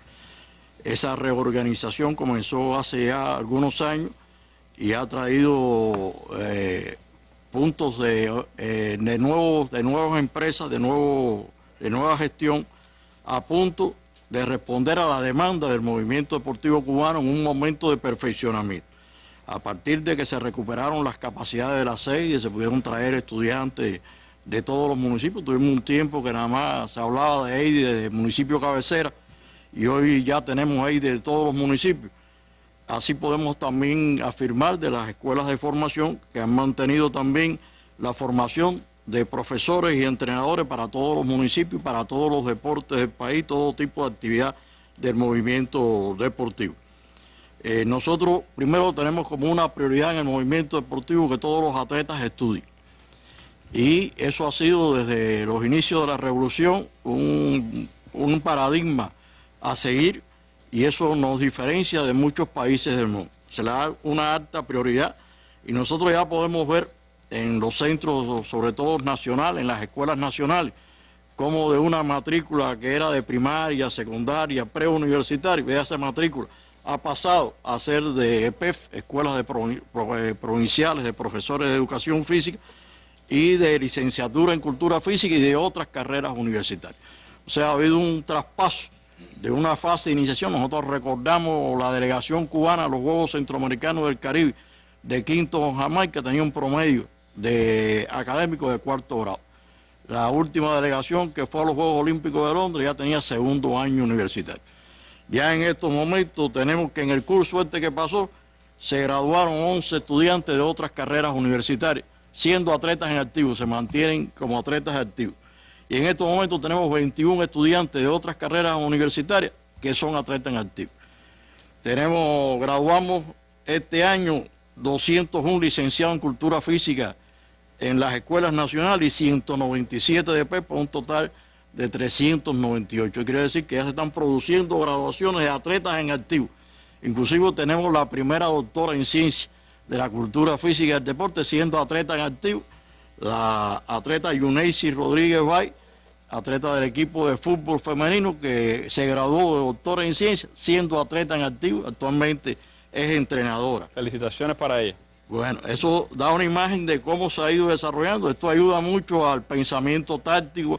Esa reorganización comenzó hace ya algunos años y ha traído puntos de nuevas empresas, de nueva gestión, a punto de responder a la demanda del movimiento deportivo cubano en un momento de perfeccionamiento. A partir de que se recuperaron las capacidades de la sede, se pudieron traer estudiantes de todos los municipios. Tuvimos un tiempo que nada más se hablaba de EIDE, de municipio cabecera, y hoy ya tenemos EIDE de todos los municipios. Así podemos también afirmar de las escuelas de formación que han mantenido también la formación de profesores y entrenadores para todos los municipios, para todos los deportes del país, todo tipo de actividad del movimiento deportivo. Nosotros primero tenemos como una prioridad en el movimiento deportivo que todos los atletas estudien. Y eso ha sido desde los inicios de la revolución un paradigma a seguir, y eso nos diferencia de muchos países del mundo. Se le da una alta prioridad y nosotros ya podemos ver en los centros, sobre todo nacionales, en las escuelas nacionales, como de una matrícula que era de primaria, secundaria, preuniversitaria, esa matrícula ha pasado a ser de EPEF, escuelas provinciales de profesores de educación física y de licenciatura en cultura física y de otras carreras universitarias. O sea, ha habido un traspaso de una fase de iniciación. Nosotros recordamos la delegación cubana a los Juegos Centroamericanos del Caribe de quinto Jamaica, tenía un promedio de académicos de cuarto grado. La última delegación que fue a los Juegos Olímpicos de Londres ya tenía segundo año universitario. Ya en estos momentos tenemos que en el curso que pasó se graduaron 11 estudiantes de otras carreras universitarias, siendo atletas en activo, se mantienen como atletas activos. Y en estos momentos tenemos 21 estudiantes de otras carreras universitarias que son atletas en activo. Graduamos este año 201 licenciados en cultura física en las escuelas nacionales y 197 de PEP, un total de 398. Quiere decir que ya se están produciendo graduaciones de atletas en activo. Inclusive tenemos la primera doctora en ciencia de la cultura física y del deporte siendo atleta en activo, la atleta Yuneisi Rodríguez Bay, atleta del equipo de fútbol femenino que se graduó de doctora en ciencia siendo atleta en activo, actualmente es entrenadora. Felicitaciones para ella. Bueno, eso da una imagen de cómo se ha ido desarrollando. Esto ayuda mucho al pensamiento táctico,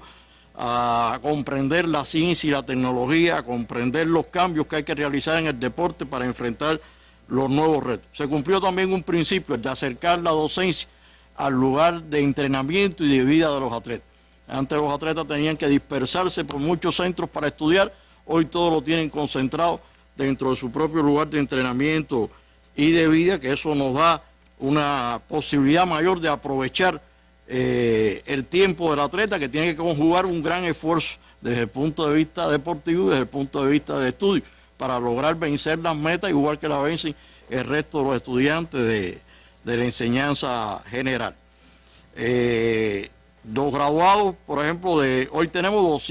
a comprender la ciencia y la tecnología, a comprender los cambios que hay que realizar en el deporte para enfrentar los nuevos retos. Se cumplió también un principio, el de acercar la docencia al lugar de entrenamiento y de vida de los atletas. Antes los atletas tenían que dispersarse por muchos centros para estudiar, hoy todo lo tienen concentrado dentro de su propio lugar de entrenamiento y de vida, que eso nos da una posibilidad mayor de aprovechar el tiempo del atleta, que tiene que conjugar un gran esfuerzo desde el punto de vista deportivo y desde el punto de vista de estudio, para lograr vencer las metas, igual que la vencen el resto de los estudiantes de la enseñanza general. Los graduados, por ejemplo, hoy tenemos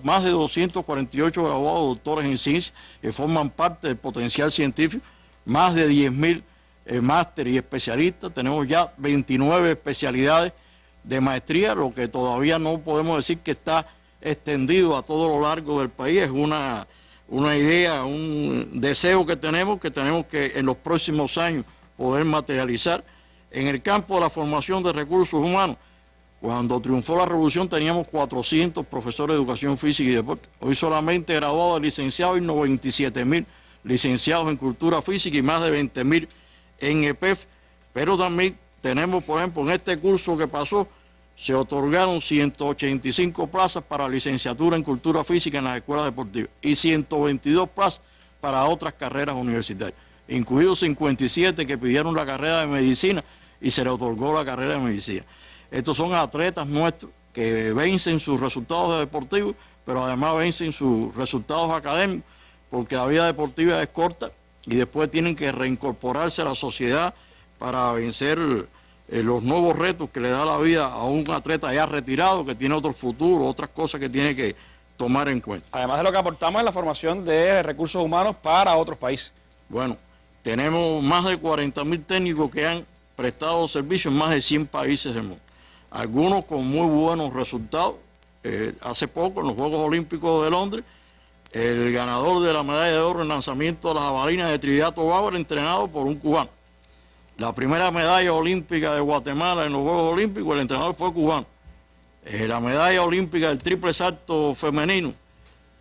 más de 248 graduados doctores en ciencias que forman parte del potencial científico, más de 10.000 máster y especialistas, tenemos ya 29 especialidades de maestría, lo que todavía no podemos decir que está extendido a todo lo largo del país. Es una idea, un deseo que tenemos que en los próximos años poder materializar. En el campo de la formación de recursos humanos, cuando triunfó la revolución teníamos 400 profesores de educación física y deporte. Hoy solamente graduados de licenciados y 97.000 licenciados en cultura física y más de 20.000 en EPEF, pero también tenemos, por ejemplo, en este curso que pasó, se otorgaron 185 plazas para licenciatura en cultura física en las escuelas deportivas y 122 plazas para otras carreras universitarias, incluidos 57 que pidieron la carrera de medicina y se le otorgó la carrera de medicina. Estos son atletas nuestros que vencen sus resultados deportivos, pero además vencen sus resultados académicos, porque la vida deportiva es corta y después tienen que reincorporarse a la sociedad para vencer los nuevos retos que le da la vida a un atleta ya retirado, que tiene otro futuro, otras cosas que tiene que tomar en cuenta. Además de lo que aportamos en la formación de recursos humanos para otros países. Bueno, tenemos más de 40.000 técnicos que han prestado servicio en más de 100 países del mundo. Algunos con muy buenos resultados. Hace poco, en los Juegos Olímpicos de Londres, el ganador de la medalla de oro en lanzamiento de las jabalinas de Trinidad y Tobago era entrenado por un cubano. La primera medalla olímpica de Guatemala en los Juegos Olímpicos, el entrenador fue cubano. La medalla olímpica del triple salto femenino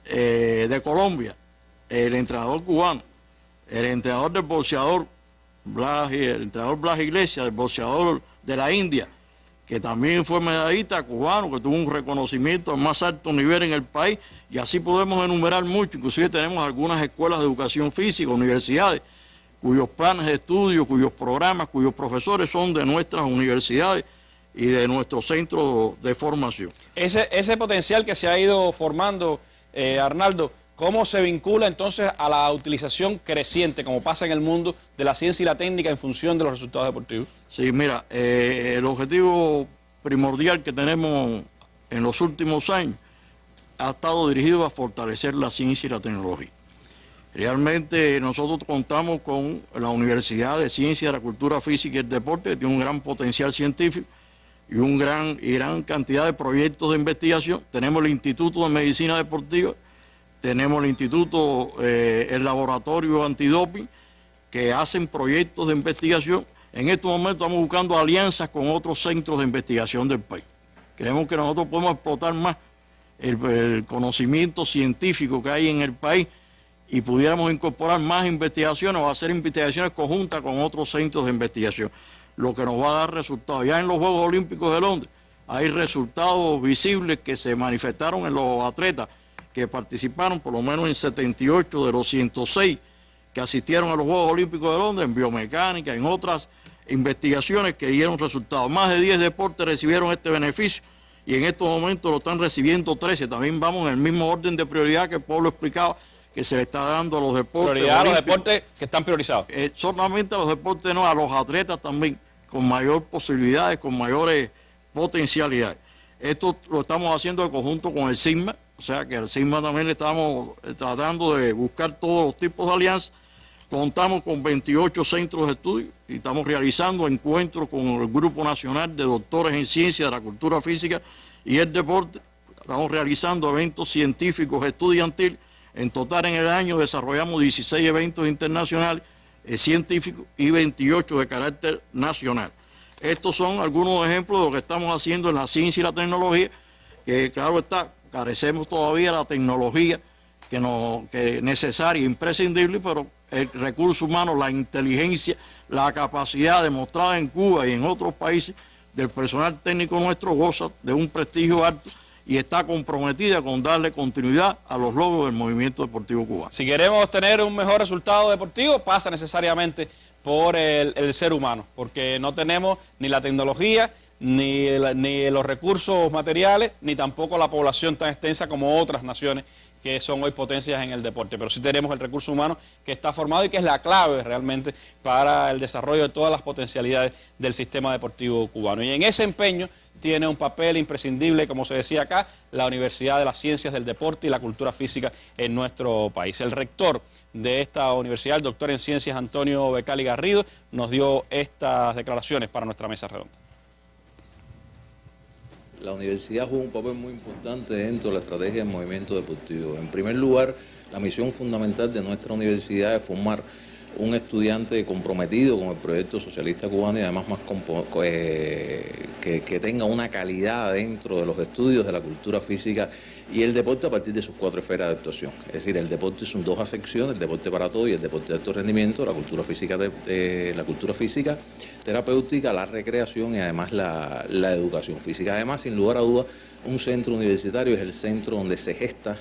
de Colombia, el entrenador cubano. El entrenador del boxeador Blas Iglesias, el boxeador de la India, que también fue medallista cubano, que tuvo un reconocimiento al más alto nivel en el país, y así podemos enumerar mucho. Inclusive tenemos algunas escuelas de educación física, universidades, cuyos planes de estudio, cuyos programas, cuyos profesores son de nuestras universidades y de nuestros centros de formación. Ese potencial que se ha ido formando, Arnaldo, ¿cómo se vincula entonces a la utilización creciente, como pasa en el mundo, de la ciencia y la técnica en función de los resultados deportivos? Sí, mira, el objetivo primordial que tenemos en los últimos años ha estado dirigido a fortalecer la ciencia y la tecnología. Realmente nosotros contamos con la Universidad de Ciencia, de la Cultura Física y el Deporte, que tiene un gran potencial científico y gran cantidad de proyectos de investigación. Tenemos el Instituto de Medicina Deportiva, tenemos el Instituto, el Laboratorio Antidoping, que hacen proyectos de investigación. En estos momentos estamos buscando alianzas con otros centros de investigación del país. Creemos que nosotros podemos explotar más el conocimiento científico que hay en el país y pudiéramos incorporar más investigaciones o hacer investigaciones conjuntas con otros centros de investigación, lo que nos va a dar resultados. Ya en los Juegos Olímpicos de Londres hay resultados visibles que se manifestaron en los atletas que participaron, por lo menos en 78 de los 106 que asistieron a los Juegos Olímpicos de Londres, en biomecánica, en otras investigaciones que dieron resultados. Más de 10 deportes recibieron este beneficio y en estos momentos lo están recibiendo 13. También vamos en el mismo orden de prioridad que Pablo explicaba, que se le está dando a los deportes. Prioridad a los deportes que están priorizados. Solamente a los deportes no, a los atletas también, con mayor posibilidades, con mayores potencialidades. Esto lo estamos haciendo en conjunto con el CISMA, o sea que al CISMA también le estamos tratando de buscar todos los tipos de alianzas. Contamos con 28 centros de estudio y estamos realizando encuentros con el Grupo Nacional de Doctores en Ciencia de la Cultura Física y el Deporte. Estamos realizando eventos científicos estudiantiles. En total en el año desarrollamos 16 eventos internacionales científicos y 28 de carácter nacional. Estos son algunos ejemplos de lo que estamos haciendo en la ciencia y la tecnología, que claro está, carecemos todavía de la tecnología que es necesaria e imprescindible, pero el recurso humano, la inteligencia, la capacidad demostrada en Cuba y en otros países del personal técnico nuestro goza de un prestigio alto y está comprometida con darle continuidad a los logros del movimiento deportivo cubano. Si queremos tener un mejor resultado deportivo, pasa necesariamente por el ser humano, porque no tenemos ni la tecnología, ni los recursos materiales, ni tampoco la población tan extensa como otras naciones que son hoy potencias en el deporte, pero sí tenemos el recurso humano que está formado y que es la clave realmente para el desarrollo de todas las potencialidades del sistema deportivo cubano. Y en ese empeño tiene un papel imprescindible, como se decía acá, la Universidad de las Ciencias del Deporte y la Cultura Física en nuestro país. El rector de esta universidad, el doctor en Ciencias Antonio Becali Garrido, nos dio estas declaraciones para nuestra mesa redonda. La universidad juega un papel muy importante dentro de la estrategia del movimiento deportivo. En primer lugar, la misión fundamental de nuestra universidad es formar un estudiante comprometido con el proyecto socialista cubano y además que tenga una calidad dentro de los estudios de la cultura física y el deporte a partir de sus 4 esferas de actuación. Es decir, el deporte son 2 acepciones, el deporte para todo y el deporte de alto rendimiento, la cultura física terapéutica, la recreación y además la educación física. Además, sin lugar a dudas, un centro universitario es el centro donde se gesta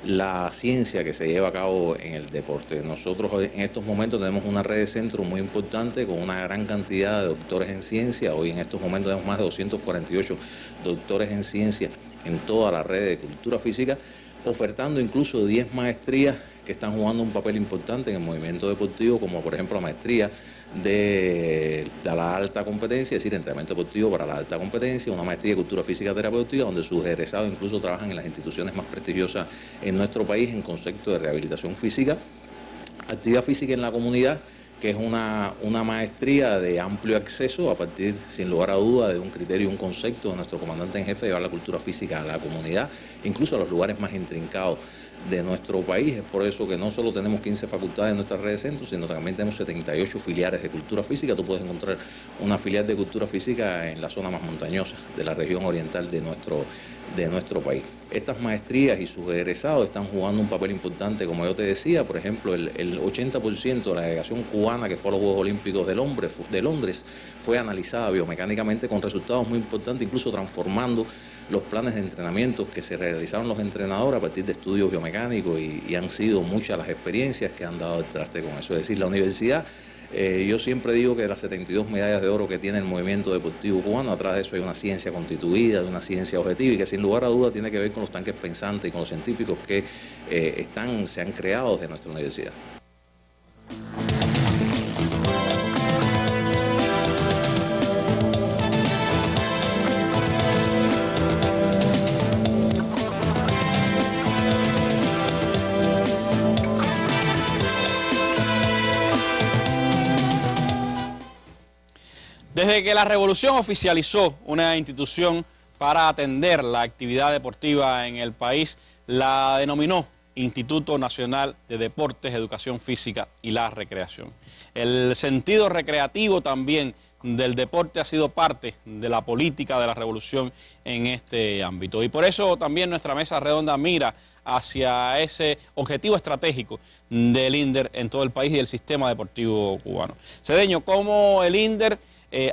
la ciencia que se lleva a cabo en el deporte. Nosotros en estos momentos tenemos una red de centros muy importante con una gran cantidad de doctores en ciencia. Hoy en estos momentos tenemos más de 248 doctores en ciencia en toda la red de cultura física, ofertando incluso 10 maestrías que están jugando un papel importante en el movimiento deportivo, como por ejemplo la maestría de la alta competencia, es decir, entrenamiento deportivo para la alta competencia, una maestría de cultura física terapéutica, donde sus egresados incluso trabajan en las instituciones más prestigiosas en nuestro país en concepto de rehabilitación física, actividad física en la comunidad, que es una maestría de amplio acceso a partir, sin lugar a duda, de un criterio y un concepto de nuestro comandante en jefe de llevar la cultura física a la comunidad, incluso a los lugares más intrincados de nuestro país. Es por eso que no solo tenemos 15 facultades en nuestra red de centros, sino también tenemos 78 filiales de cultura física. Tú puedes encontrar una filial de cultura física en la zona más montañosa de la región oriental de nuestro país. Estas maestrías y sus egresados están jugando un papel importante, como yo te decía. Por ejemplo, el 80% de la delegación cubana que fue a los Juegos Olímpicos de Londres fue analizada biomecánicamente con resultados muy importantes, incluso transformando los planes de entrenamiento que se realizaron los entrenadores a partir de estudios biomecánicos y han sido muchas las experiencias que han dado el traste con eso. Es decir, la universidad, yo siempre digo que las 72 medallas de oro que tiene el movimiento deportivo cubano, atrás de eso hay una ciencia constituida, una ciencia objetiva y que sin lugar a duda tiene que ver con los tanques pensantes y con los científicos que se han creado desde nuestra universidad. Desde que la Revolución oficializó una institución para atender la actividad deportiva en el país, la denominó Instituto Nacional de Deportes, Educación Física y la Recreación. El sentido recreativo también del deporte ha sido parte de la política de la revolución en este ámbito. Y por eso también nuestra mesa redonda mira hacia ese objetivo estratégico del INDER en todo el país y del sistema deportivo cubano. Cedeño, ¿cómo el INDER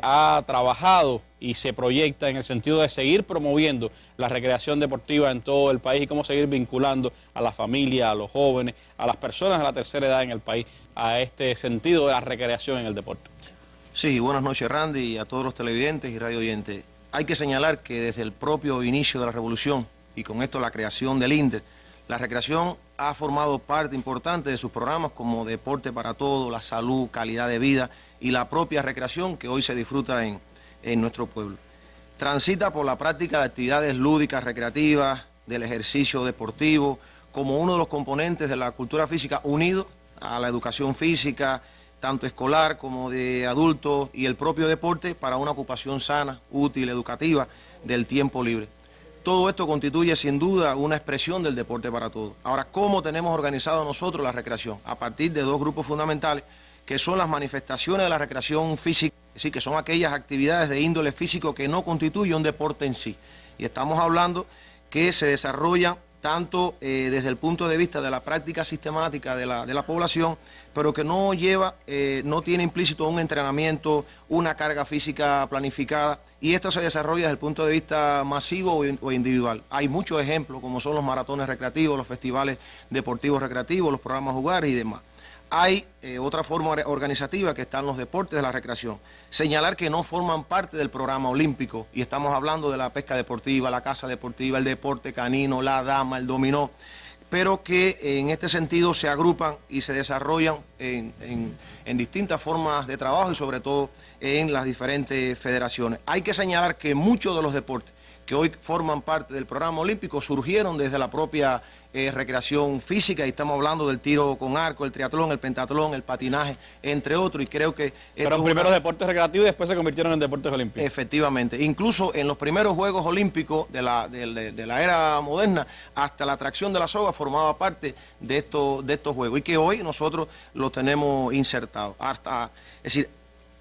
ha trabajado y se proyecta en el sentido de seguir promoviendo la recreación deportiva en todo el país y cómo seguir vinculando a la familia, a los jóvenes, a las personas de la tercera edad en el país a este sentido de la recreación en el deporte? Sí, buenas noches Randy y a todos los televidentes y radio oyentes. Hay que señalar que desde el propio inicio de la revolución y con esto la creación del INDER, la recreación ha formado parte importante de sus programas como Deporte para Todos, la salud, calidad de vida y la propia recreación que hoy se disfruta en nuestro pueblo. Transita por la práctica de actividades lúdicas, recreativas, del ejercicio deportivo, como uno de los componentes de la cultura física unido a la educación física, tanto escolar como de adultos y el propio deporte para una ocupación sana, útil, educativa del tiempo libre. Todo esto constituye sin duda una expresión del deporte para todos. Ahora, ¿cómo tenemos organizado nosotros la recreación? A partir de 2 grupos fundamentales, que son las manifestaciones de la recreación física, es decir, que son aquellas actividades de índole físico que no constituyen un deporte en sí. Y estamos hablando que se desarrolla tanto desde el punto de vista de la práctica sistemática de la población, pero que no lleva, no tiene implícito un entrenamiento, una carga física planificada, y esto se desarrolla desde el punto de vista masivo o individual. Hay muchos ejemplos, como son los maratones recreativos, los festivales deportivos recreativos, los programas jugares y demás. Hay otra forma organizativa que están los deportes de la recreación. Señalar que no forman parte del programa olímpico, y estamos hablando de la pesca deportiva, la caza deportiva, el deporte canino, la dama, el dominó, pero que en este sentido se agrupan y se desarrollan en distintas formas de trabajo y sobre todo en las diferentes federaciones. Hay que señalar que muchos de los deportes que hoy forman parte del programa olímpico surgieron desde la propia recreación física, y estamos hablando del tiro con arco, el triatlón, el pentatlón, el patinaje, entre otros, y creo que... Fueron primeros deportes recreativos y después se convirtieron en deportes olímpicos. Efectivamente, incluso en los primeros Juegos Olímpicos de la era moderna, hasta la atracción de la soga formaba parte de estos juegos, y que hoy nosotros los tenemos insertados. Es decir,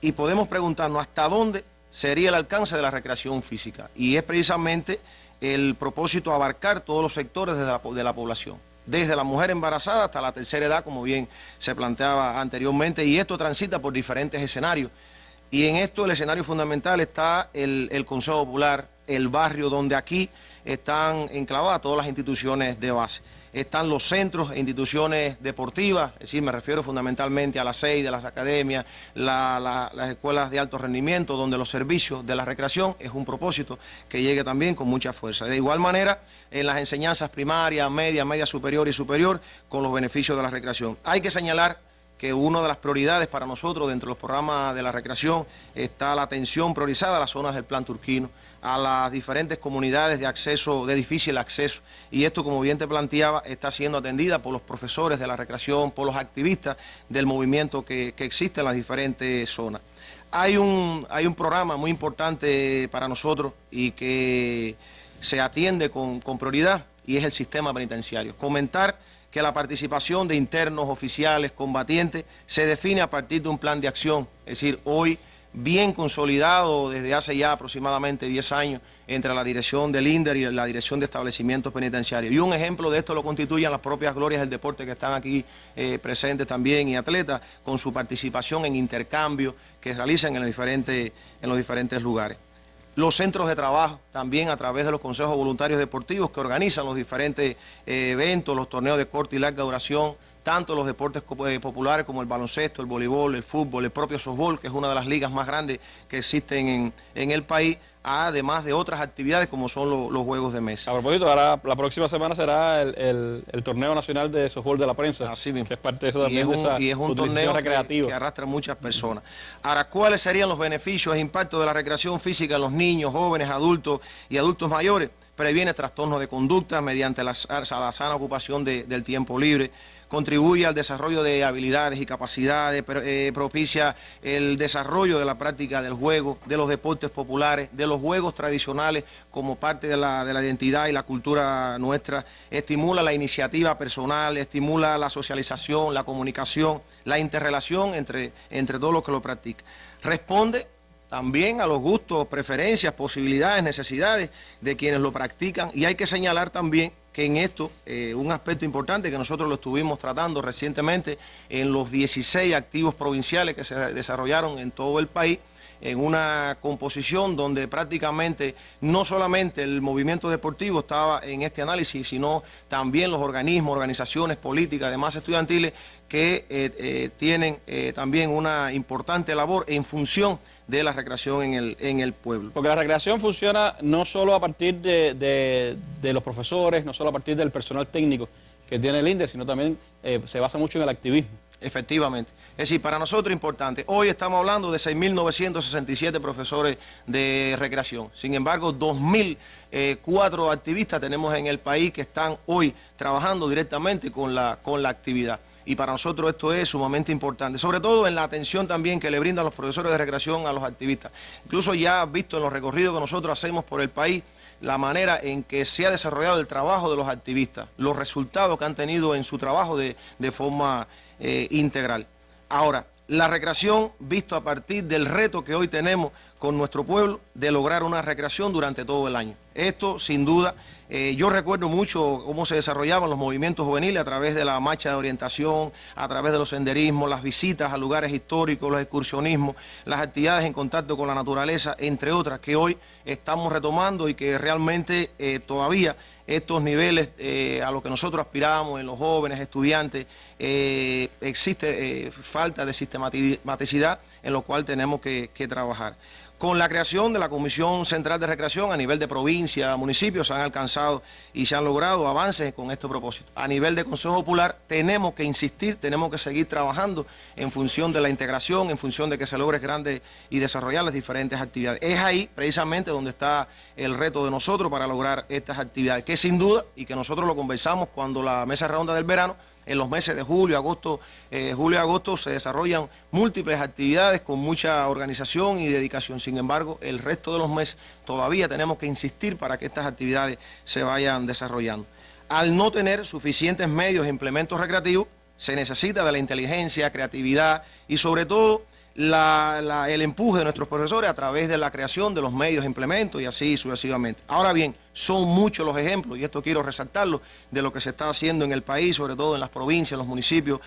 y podemos preguntarnos hasta dónde sería el alcance de la recreación física, y es precisamente el propósito abarcar todos los sectores de la población, desde la mujer embarazada hasta la tercera edad, como bien se planteaba anteriormente, y esto transita por diferentes escenarios, y en esto el escenario fundamental está el Consejo Popular, el barrio, donde aquí están enclavadas todas las instituciones de base. Están los centros e instituciones deportivas, es decir, me refiero fundamentalmente a las SEI, de las academias, las escuelas de alto rendimiento, donde los servicios de la recreación es un propósito que llegue también con mucha fuerza. De igual manera, en las enseñanzas primarias, media superior y superior, con los beneficios de la recreación. Hay que señalar que una de las prioridades para nosotros dentro de los programas de la recreación está la atención priorizada a las zonas del Plan Turquino, a las diferentes comunidades de acceso, de difícil acceso, y esto, como bien te planteaba, está siendo atendida por los profesores de la recreación, por los activistas del movimiento que existe en las diferentes zonas. Hay un programa muy importante para nosotros y que se atiende con prioridad, y es el sistema penitenciario. Comentar que la participación de internos, oficiales, combatientes, se define a partir de un plan de acción, es decir, hoy bien consolidado desde hace ya aproximadamente 10 años entre la dirección del INDER y la dirección de establecimientos penitenciarios. Y un ejemplo de esto lo constituyen las propias glorias del deporte que están aquí presentes también, y atletas, con su participación en intercambios que realizan en los diferentes lugares. Los centros de trabajo, también a través de los consejos voluntarios deportivos que organizan los diferentes eventos, los torneos de corta y larga duración, tanto los deportes populares como el baloncesto, el voleibol, el fútbol, el propio softball, que es una de las ligas más grandes que existen en el país, además de otras actividades como son los juegos de mesa. A propósito, ahora la próxima semana será el torneo nacional de softball de la prensa. Así mismo. Que es parte de eso también, y es un torneo que arrastra muchas personas. Ahora, ¿cuáles serían los beneficios e impactos de la recreación física en los niños, jóvenes, adultos y adultos mayores? Previene trastornos de conducta mediante la sana ocupación del tiempo libre, contribuye al desarrollo de habilidades y capacidades, propicia el desarrollo de la práctica del juego, de los deportes populares, de los juegos tradicionales como parte de la identidad y la cultura nuestra, estimula la iniciativa personal, estimula la socialización, la comunicación, la interrelación entre todos los que lo practican. Responde también a los gustos, preferencias, posibilidades, necesidades de quienes lo practican, y hay que señalar también que en esto, un aspecto importante que nosotros lo estuvimos tratando recientemente en los 16 activos provinciales que se desarrollaron en todo el país, en una composición donde prácticamente no solamente el movimiento deportivo estaba en este análisis, sino también los organismos, organizaciones políticas, además estudiantiles, que tienen también una importante labor en función de la recreación en el pueblo. Porque la recreación funciona no solo a partir de los profesores, no solo a partir del personal técnico que tiene el INDER, sino también se basa mucho en el activismo. Efectivamente. Es decir, para nosotros es importante. Hoy estamos hablando de 6.967 profesores de recreación. Sin embargo, 2.004 activistas tenemos en el país que están hoy trabajando directamente con la actividad. Y para nosotros esto es sumamente importante, sobre todo en la atención también que le brindan los profesores de recreación a los activistas. Incluso ya visto en los recorridos que nosotros hacemos por el país, la manera en que se ha desarrollado el trabajo de los activistas, los resultados que han tenido en su trabajo de forma integral. Ahora, la recreación, visto a partir del reto que hoy tenemos con nuestro pueblo de lograr una recreación durante todo el año. Esto, sin duda, yo recuerdo mucho cómo se desarrollaban los movimientos juveniles a través de la marcha de orientación, a través de los senderismos, las visitas a lugares históricos, los excursionismos, las actividades en contacto con la naturaleza, entre otras, que hoy estamos retomando y que realmente todavía estos niveles a los que nosotros aspiramos en los jóvenes, estudiantes, existe falta de sistematicidad en lo cual tenemos que trabajar. Con la creación de la Comisión Central de Recreación a nivel de provincia, municipios, se han alcanzado y se han logrado avances con este propósito. A nivel de Consejo Popular tenemos que insistir, tenemos que seguir trabajando en función de la integración, en función de que se logre grandes y desarrollar las diferentes actividades. Es ahí precisamente donde está el reto de nosotros para lograr estas actividades, que sin duda, y que nosotros lo conversamos cuando la mesa redonda del verano, en los meses de julio y agosto se desarrollan múltiples actividades con mucha organización y dedicación. Sin embargo, el resto de los meses todavía tenemos que insistir para que estas actividades se vayan desarrollando. Al no tener suficientes medios e implementos recreativos, se necesita de la inteligencia, creatividad y sobre todo el empuje de nuestros profesores a través de la creación de los medios, implementos y así sucesivamente. Ahora bien, son muchos los ejemplos, y esto quiero resaltarlo, de lo que se está haciendo en el país, sobre todo en las provincias, en los municipios,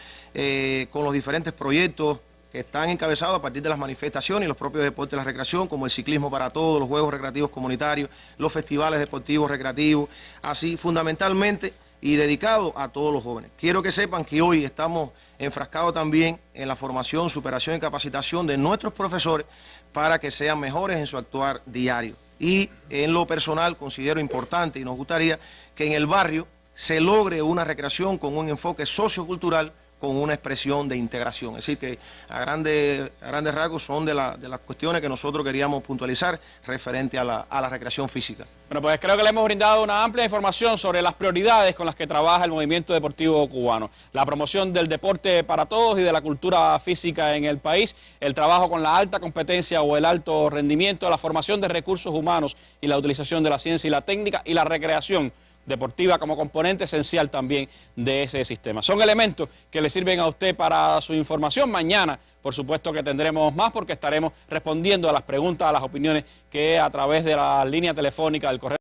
con los diferentes proyectos que están encabezados a partir de las manifestaciones y los propios deportes de la recreación, como el ciclismo para todos, los juegos recreativos comunitarios, los festivales deportivos recreativos, así fundamentalmente y dedicado a todos los jóvenes. Quiero que sepan que hoy estamos enfrascados también en la formación, superación y capacitación de nuestros profesores para que sean mejores en su actuar diario. Y en lo personal considero importante y nos gustaría que en el barrio se logre una recreación con un enfoque sociocultural, con una expresión de integración. Es decir, que a grandes rasgos son de las cuestiones que nosotros queríamos puntualizar referente a la recreación física. Bueno, pues creo que le hemos brindado una amplia información sobre las prioridades con las que trabaja el movimiento deportivo cubano. La promoción del deporte para todos y de la cultura física en el país, el trabajo con la alta competencia o el alto rendimiento, la formación de recursos humanos y la utilización de la ciencia y la técnica y la recreación deportiva como componente esencial también de ese sistema. Son elementos que le sirven a usted para su información. Mañana, por supuesto que tendremos más porque estaremos respondiendo a las preguntas, a las opiniones que a través de la línea telefónica del correo